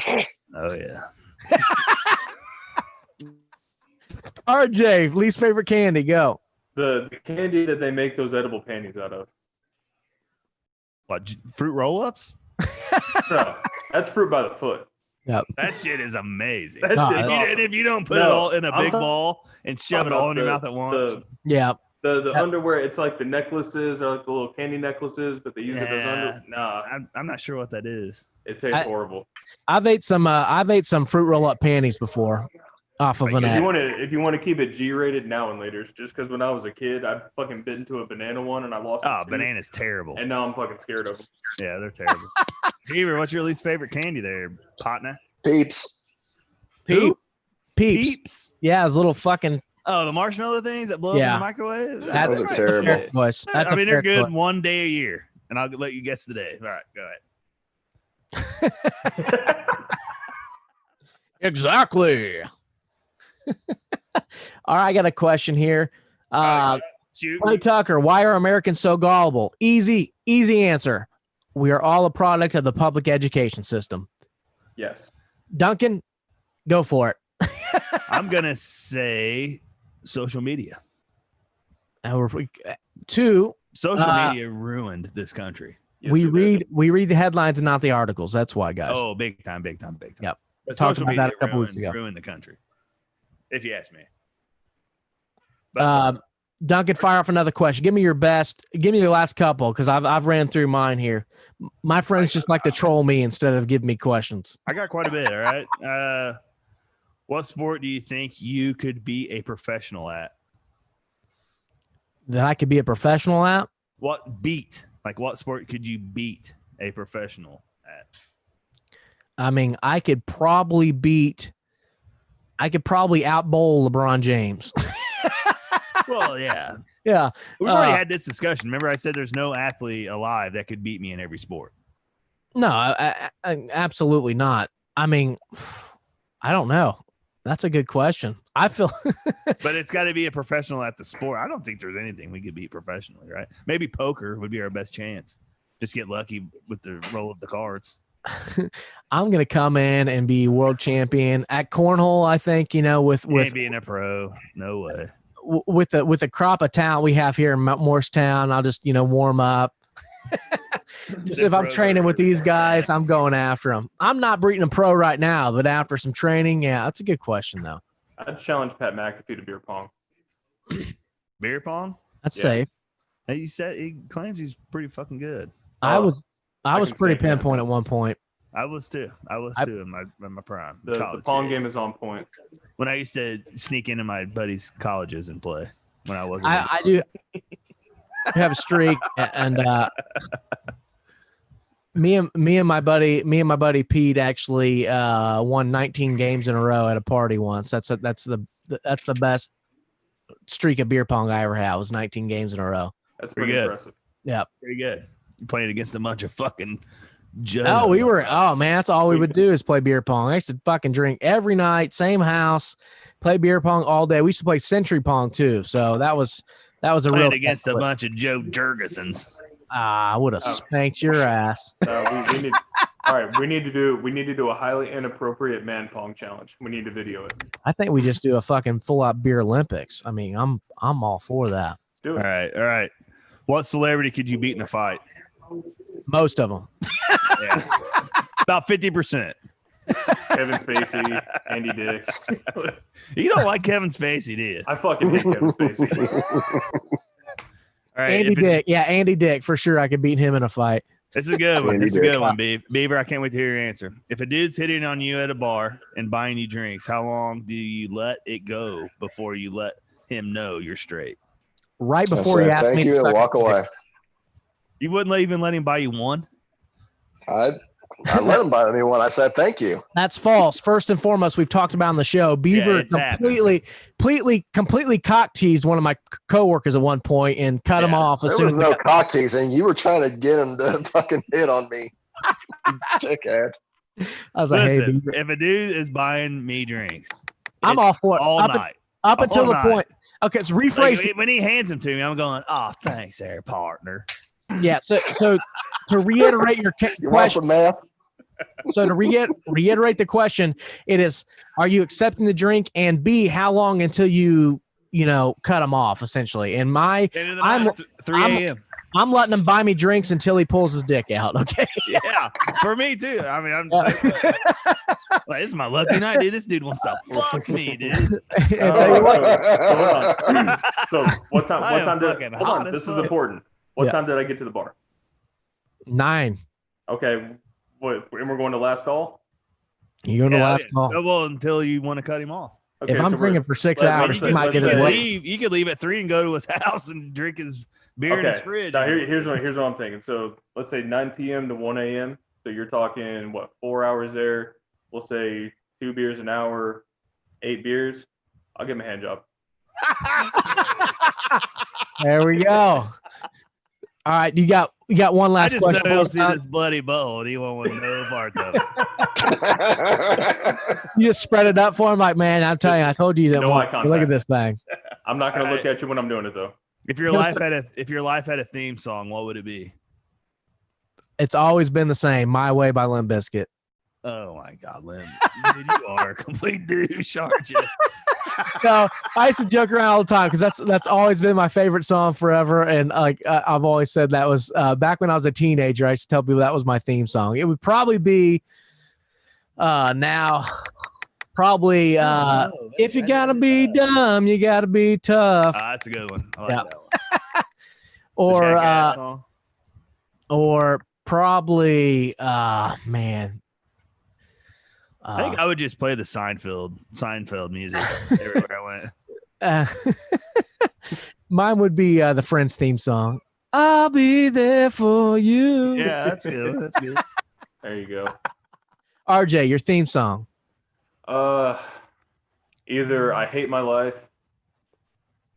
Oh yeah. RJ, least favorite candy. Go. The candy that they make those edible panties out of. What, fruit roll-ups? No, that's fruit by the foot. Yep. That shit is amazing. That No, shit's If awesome. if you don't put it No, all in a I'm big talking ball and shove it all in your mouth at once, Yeah. The Yeah. underwear, it's like the necklaces or like the little candy necklaces, but they use it as Yeah. under. Nah, I'm not sure what that is. it tastes horrible. I've ate some fruit roll up panties before off of an If ad. you want to keep it G-rated now and later, just because when I was a kid, I fucking bit into a banana one and I lost. Oh, a tooth, banana's terrible. and now I'm fucking scared of them. Yeah, they're terrible. Beaver, what's your least favorite candy there, partner? Peeps. Peeps. Peeps. Yeah, it's little fucking. Oh, the marshmallow things that blow up in Yeah. the microwave? That's Those are a terrible. fair choice. That's I mean, a they're fair good one day a year, and I'll let you guess the day. All right, go ahead. Exactly. All right, I got a question here. Shoot. Clay Tucker, why are Americans so gullible? Easy answer. We are all a product of the public education system. Yes. Duncan, go for it. I'm gonna say social media. Two, Social media ruined this country. Yes, we it read did. the headlines and not the articles. That's why, guys. Oh, big time. Yep. But Talked social about that media a couple weeks ago. ruined the country, if you ask me. But, Duncan, fire off another question. Give me your best. Give me your last couple because I've ran through mine here. My friends just like to troll me instead of give me questions. I got quite a bit. All right. What sport do you think you could be a professional at? That I could be a professional at. What sport could you beat a professional at? I mean, I could probably out-bowl LeBron James. Well, yeah. Yeah. We've already had this discussion. Remember, I said there's no athlete alive that could beat me in every sport. No, I absolutely not. I mean, I don't know. That's a good question. I feel But it's got to be a professional at the sport. I don't think there's anything we could beat professionally, right? Maybe poker would be our best chance. Just get lucky with the roll of the cards. I'm going to come in and be world champion at cornhole. I think, with being a pro, no way. With the crop of talent we have here in Morristown, I'll just, warm up. Just if I'm training with these guys, I'm going after them. I'm not beating a pro right now, but after some training, yeah, that's a good question though. I'd challenge Pat McAfee to beer pong. Beer pong? That's Yeah. safe. He claims he's pretty fucking good. I was can pretty say that. pinpoint at one point. I was too in my prime. The college pong days. game is on point. When I used to sneak into my buddies' colleges and play when I wasn't. I do have a streak, and me and my buddy Pete actually won 19 games in a row at a party once. That's the best streak of beer pong I ever had. Was 19 games in a row. That's Pretty pretty good. impressive. Yeah. Pretty good. You're playing against a bunch of fucking. Oh, man, that's all we would do is play beer pong. I used to fucking drink every night, same house, play beer pong all day. We used to play century pong too. So that was a playing real against a bunch of Joe Jurgensons. I would have spanked your ass. We need. All right, we need to do a highly inappropriate man pong challenge. We need to video it. I think we just do a fucking full out beer Olympics. I mean, I'm all for that. Let's do All it. right. What celebrity could you beat in a fight? Most of them. Yeah. About 50%. Kevin Spacey, Andy Dick. You don't like Kevin Spacey, do you? I fucking hate Kevin Spacey. All right. Andy Dick for sure. I could beat him in a fight. This is a good one. Andy This is a good Dick. one, Beaver. I can't wait to hear your answer. If a dude's hitting on you at a bar and buying you drinks, how long do you let it go before you let him know you're straight? Right I before say he asked thank me you to and suck walk his dick. away. You wouldn't even let him buy you one? I I let him buy me one. I said thank you. That's false. First and foremost, we've talked about on the show. Beaver it's completely cock teased one of my coworkers at one point and cut him off as There soon was as no cock teasing. You were trying to get him to fucking hit on me. Dickhead. I was like, hey, Listen, Beaver. if a dude is buying me drinks, I'm it's all for it. all Up, night. up until all the night. point. Okay, so rephrase. Like, when he hands them to me, I'm going, "Oh, thanks, there, partner." Yeah. So to reiterate your You want question. some math? So to reiterate the question, it is: are you accepting the drink? And B, how long until you cut him off? Essentially, and End of the I'm night, 3 a.m. I'm letting him buy me drinks until he pulls his dick out. Okay. Yeah, for me too. I mean, I'm just like, this is my lucky night, dude. This dude wants to fuck me, dude. I'll tell you what. So what time? I What am time did? fucking Hold hot on, as this is fuck. important. What Yeah. time did I get to the bar? 9. Okay, what? And we're going to last call. You going to last call? Well, until you want to cut him off. Okay, If I'm so we're- drinking for 6 let's- hours, let's- he might let's get his say- way. You could leave at 3 and go to his house and drink his beer in his Okay. fridge. Now here's what I'm thinking. So let's say 9 p.m. to 1 a.m. So you're talking what, 4 hours there? We'll say 2 beers an hour, 8 beers. I'll give him a hand job. There we go. All right, you got one I last just know question. he'll for us, see Tom? this bloody butthole. He won't want no parts of it. You just spread it up for him, like, man. I'm telling you, I told you you didn't No want. eye Look at contact. this thing. I'm not going to All look at you when I'm doing it though. If your life had a theme song, what would it be? It's always been the same. My Way by Limp Bizkit. Oh my God, Lynn, dude, you are a complete douche, aren't you? No, I used to joke around all the time because that's always been my favorite song forever. And like I've always said that was back when I was a teenager. I used to tell people that was my theme song. It would probably be now. Probably if you gotta be dumb, you gotta be tough. That's a good one. I like Yeah. that one. Or The Jackass song? or probably man. I think I would just play the Seinfeld music everywhere I went. Mine would be the Friends theme song. I'll be there for you. Yeah, that's good. That's good. There you go. RJ, your theme song. Either I Hate My Life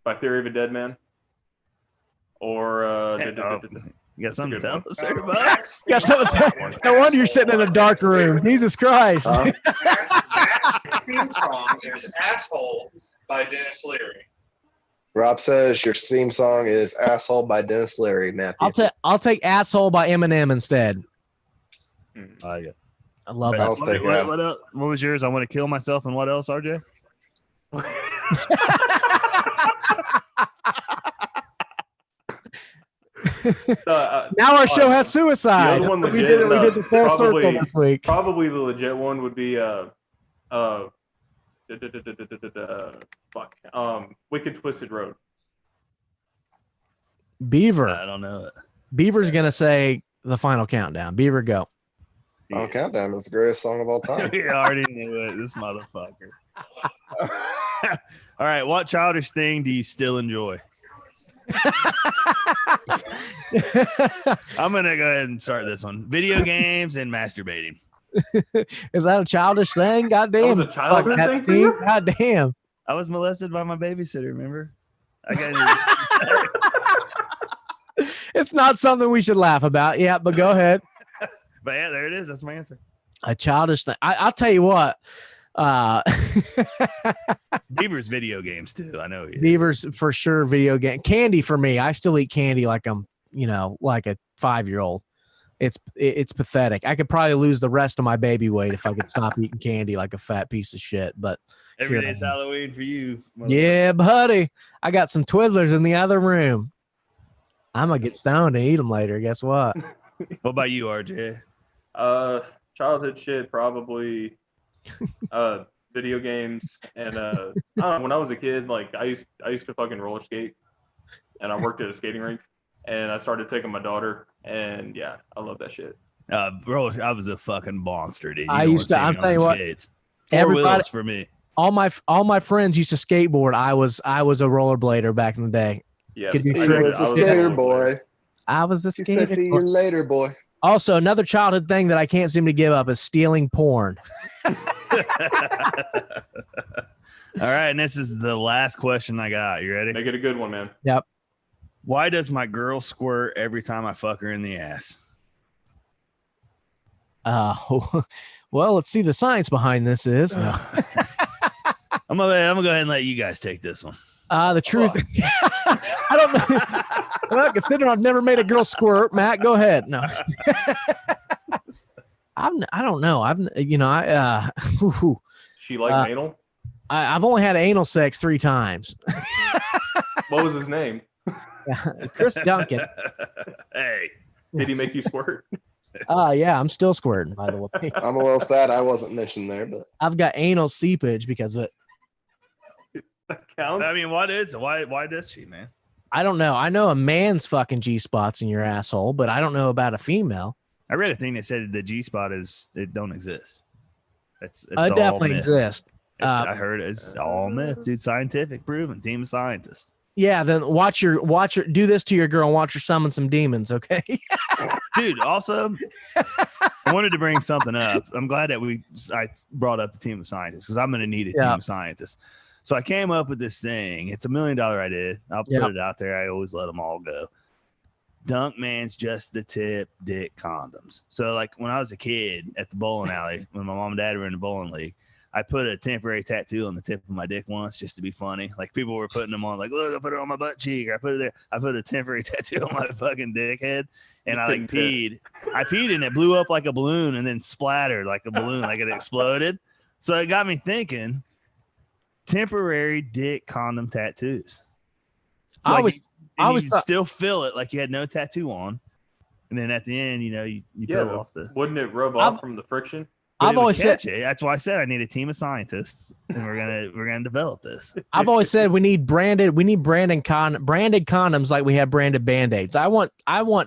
by Theory of a Dead Man, or You got something to Good tell one. us, everybody? Yeah, no wonder you're sitting in a dark room. Jesus Christ. Matt's theme song is Asshole by Dennis Leary. Rob says your theme song is "Asshole" by Dennis Leary. Matthew. I'll take Asshole by Eminem instead. Oh, yeah. I love I'll that. take that. What else? What was yours? I want to kill myself. And what else, RJ? Now our show has suicide. The other one we legit, did the full circle probably- this week. Probably the legit one would be Wicked Twisted Road. Beaver. I don't know it. Beaver's gonna say the final countdown. Beaver, go. Oh, Countdown is the greatest song of all time. We already knew it. This motherfucker. All right. What childish thing do you still enjoy? I'm going to go ahead and start this one. Video games and masturbating. Is that a childish thing? God damn. That was a childhood thing for you? God damn. I was molested by my babysitter, remember? I got It's not something we should laugh about. Yeah, but go ahead. But yeah, there it is. That's my answer. A childish thing. I'll tell you what. Beaver's video games too. I know he is. Beaver's for sure video game. Candy for me. I still eat candy like I'm, like a 5-year-old. It's pathetic. I could probably lose the rest of my baby weight if I could stop eating candy like a fat piece of shit. But Every here day's I am. Halloween for you. Yeah, buddy. I got some Twizzlers in the other room. I'm gonna get stoned and eat them later. Guess what? What about you, RJ? Childhood shit, probably video games, and I don't know, when I was a kid, like I used to fucking roller skate, and I worked at a skating rink, and I started taking my daughter, and yeah, I love that shit. Bro, I was a fucking monster, dude. I used to. I'm telling you what. Skates. Everybody- Four wheels for me. All my friends used to skateboard. I was a rollerblader back in the day. Yeah, Could you He trick- was a skater boy. I was a He said, skater. "See you later, boy." Also, another childhood thing that I can't seem to give up is stealing porn. All right, and this is the last question I got. You ready? Make it a good one, man. Yep. Why does my girl squirt every time I fuck her in the ass? Well, let's see the science behind this is. No. I'm gonna go ahead and let you guys take this one. The truth, I don't know. Well, considering I've never made a girl squirt, Matt, go ahead. No, I don't know. She likes anal. I've only had anal sex 3 times. What was his name? Chris Duncan. Hey, did he make you squirt? Yeah, I'm still squirting, by the way. I'm a little sad I wasn't mentioned there, but I've got anal seepage because of it. That counts. I mean, why does she, man? I don't know. I know a man's fucking G-spots in your asshole, but I don't know about a female. I read a thing that said the G-spot it don't exist. It's It all definitely myth. exists. I heard it's all myth, dude. Scientific proven. Team of scientists. Yeah, then watch your do this to your girl and watch her summon some demons, okay? Dude, also, I wanted to bring something up. I'm glad that I brought up the team of scientists because I'm going to need a team of scientists. So I came up with this thing. It's $1 million idea. I'll put it out there. I always let them all go. Dunk man's just the tip dick condoms. So like when I was a kid at the bowling alley, when my mom and dad were in the bowling league, I put a temporary tattoo on the tip of my dick once just to be funny. Like people were putting them on, like, look, I put it on my butt cheek. Or I put it there. I put a temporary tattoo on my fucking dick head. And I like peed. I peed and it blew up like a balloon and then splattered like a balloon, like it exploded. So it got me thinking temporary dick condom tattoos. So you still feel it like you had no tattoo on. And then at the end, you peel off the. Wouldn't it rub off from the friction? I've always said that's why I said I need a team of scientists and we're gonna develop this. I've always said we need branded condoms like we have branded Band-Aids. I want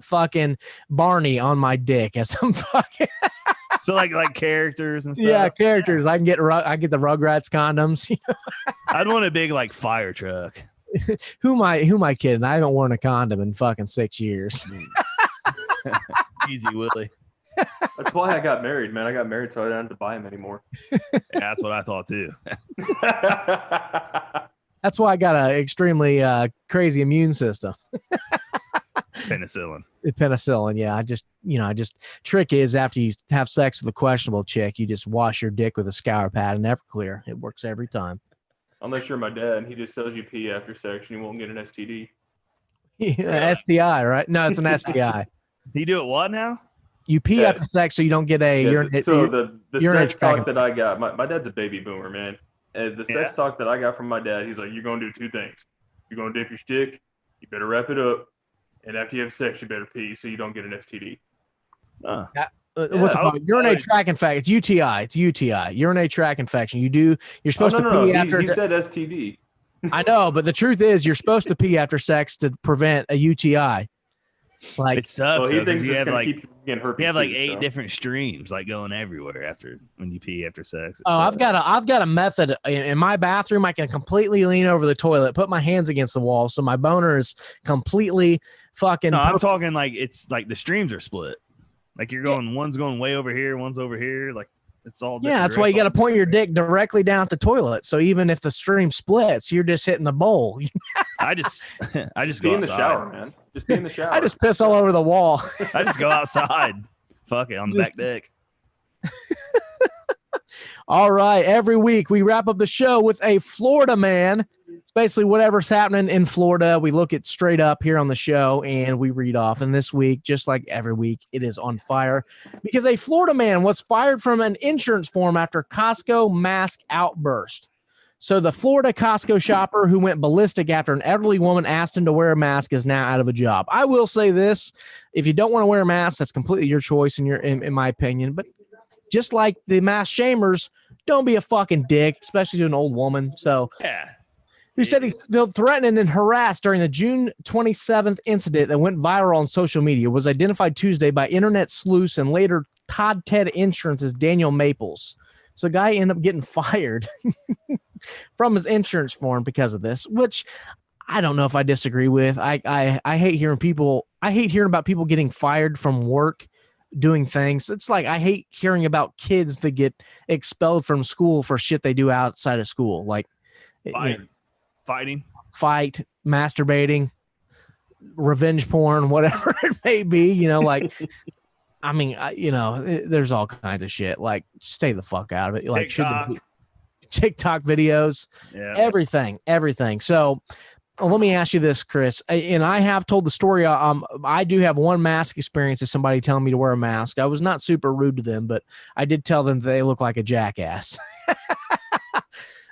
fucking Barney on my dick as some fucking so like characters and stuff. Yeah, characters. I get the Rugrats condoms. I'd want a big like fire truck. Who am I kidding? I haven't worn a condom in fucking 6 years. Easy Willie. That's why I got married, man. I got married so I didn't have to buy them anymore. Yeah, that's what I thought too. That's why I got an extremely crazy immune system. Penicillin, yeah. I just trick is after you have sex with a questionable chick, you just wash your dick with a scour pad and Everclear. It works every time. Unless you're my dad, he just tells you pee after sex and you won't get an STD. STI, right? No, it's an STI. You do it what now? You pee after sex so you don't get a urine. So the sex talk that I got, my dad's a baby boomer, man. And the sex talk that I got from my dad, he's like, you're going to do 2 things. You're going to dip your stick, you better wrap it up. And after you have sex, you better pee so you don't get an STD. What's it called? Urinary tract infection. It's UTI. It's UTI. Urinary tract infection. You're supposed to pee after. He said STD. I know, but the truth is you're supposed to pee after sex to prevent a UTI. Like it sucks. Well, he thinks you have like you have like 8 different streams like going everywhere when you pee after sex. I've got a method in my bathroom. I can completely lean over the toilet, put my hands against the wall, so my boner is completely fucking. No, I'm talking like it's like the streams are split. Like you're going, one's going way over here, one's over here. Like it's all. Yeah, that's why you got to point your dick directly down at the toilet. So even if the stream splits, you're just hitting the bowl. I just be go in the shower, man. Just be in the shower. I just piss all over the wall. I just go outside. Fuck it, on the back deck. All right. Every week we wrap up the show with a Florida man. It's basically whatever's happening in Florida. We look at straight up here on the show and we read off. And this week, just like every week, it is on fire because a Florida man was fired from an insurance form after Costco mask outburst. So the Florida Costco shopper who went ballistic after an elderly woman asked him to wear a mask is now out of a job. I will say this. If you don't want to wear a mask, that's completely your choice in my opinion. But just like the mask shamers, don't be a fucking dick, especially to an old woman. So yeah. Who said he felt threatened and harassed during the June 27th incident that went viral on social media, was identified Tuesday by internet sleuths and later Todd Ted Insurance's Daniel Maples. So the guy ended up getting fired from his insurance form because of this, which I don't know if I disagree with. I hate hearing about people getting fired from work doing things. It's like I hate hearing about kids that get expelled from school for shit they do outside of school, like fighting, masturbating, revenge porn, whatever it may be. Like I mean, there's all kinds of shit. Like, stay the fuck out of it. Like, TikTok videos, everything. So, let me ask you this, Chris. And I have told the story. I do have one mask experience of somebody telling me to wear a mask. I was not super rude to them, but I did tell them they look like a jackass.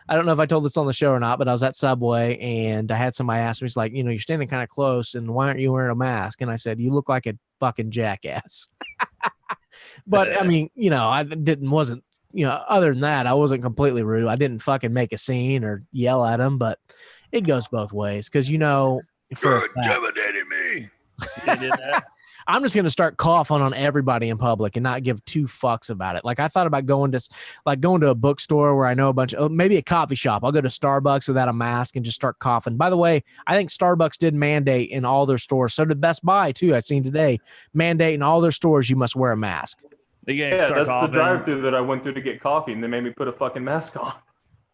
I don't know if I told this on the show or not, but I was at Subway and I had somebody ask me, it's like, you're standing kind of close and why aren't you wearing a mask? And I said, you look like a fucking jackass. But I mean, wasn't, other than that, I wasn't completely rude. I didn't fucking make a scene or yell at him, but it goes both ways. Cause you're intimidating me. You did that? I'm just going to start coughing on everybody in public and not give two fucks about it. Like I thought about going to a bookstore where I know maybe a coffee shop. I'll go to Starbucks without a mask and just start coughing. By the way, I think Starbucks did mandate in all their stores. So did Best Buy too. I've seen today mandate in all their stores. You must wear a mask. That's the drive-through that I went through to get coffee and they made me put a fucking mask on.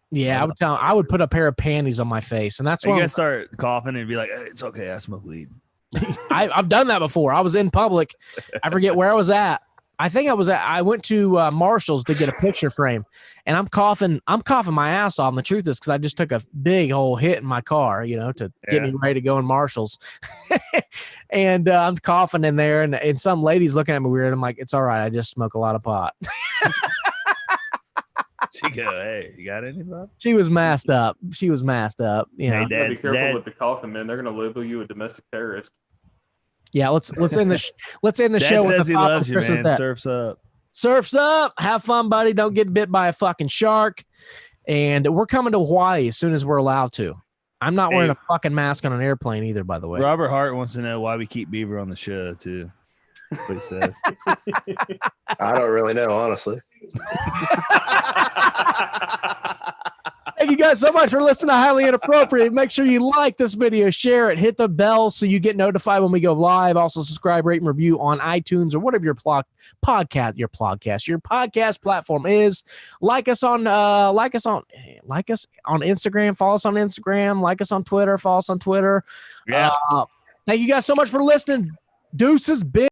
Yeah, I would put a pair of panties on my face. And that's why you guys start coughing and be like, hey, it's okay. I smoke weed. I've done that before. I was in public. I forget where I was at. I went to Marshall's to get a picture frame and I'm coughing my ass off. And the truth is, cause I just took a big old hit in my car, to get me ready to go in Marshall's. And I'm coughing in there and some lady's looking at me weird. I'm like, it's all right. I just smoke a lot of pot. She go, hey, you got any, bud? She was masked up. Hey, Dad, be careful with the coughing, man. They're gonna label you a domestic terrorist. Yeah, let's end the show. Dad says he loves you, Chris man. Surfs up. Surfs up. Have fun, buddy. Don't get bit by a fucking shark. And we're coming to Hawaii as soon as we're allowed to. I'm not wearing a fucking mask on an airplane either, by the way. Robert Hart wants to know why we keep Beaver on the show too. That's what he says. I don't really know, honestly. Thank you guys so much for listening to Highly Inappropriate. Make sure you like this video, share it, hit the bell so you get notified when we go live. Also, subscribe, rate, and review on iTunes or whatever your podcast platform is. Like us on Instagram. Follow us on Instagram. Like us on Twitter. Follow us on Twitter. Yeah. Thank you guys so much for listening. Deuces, big.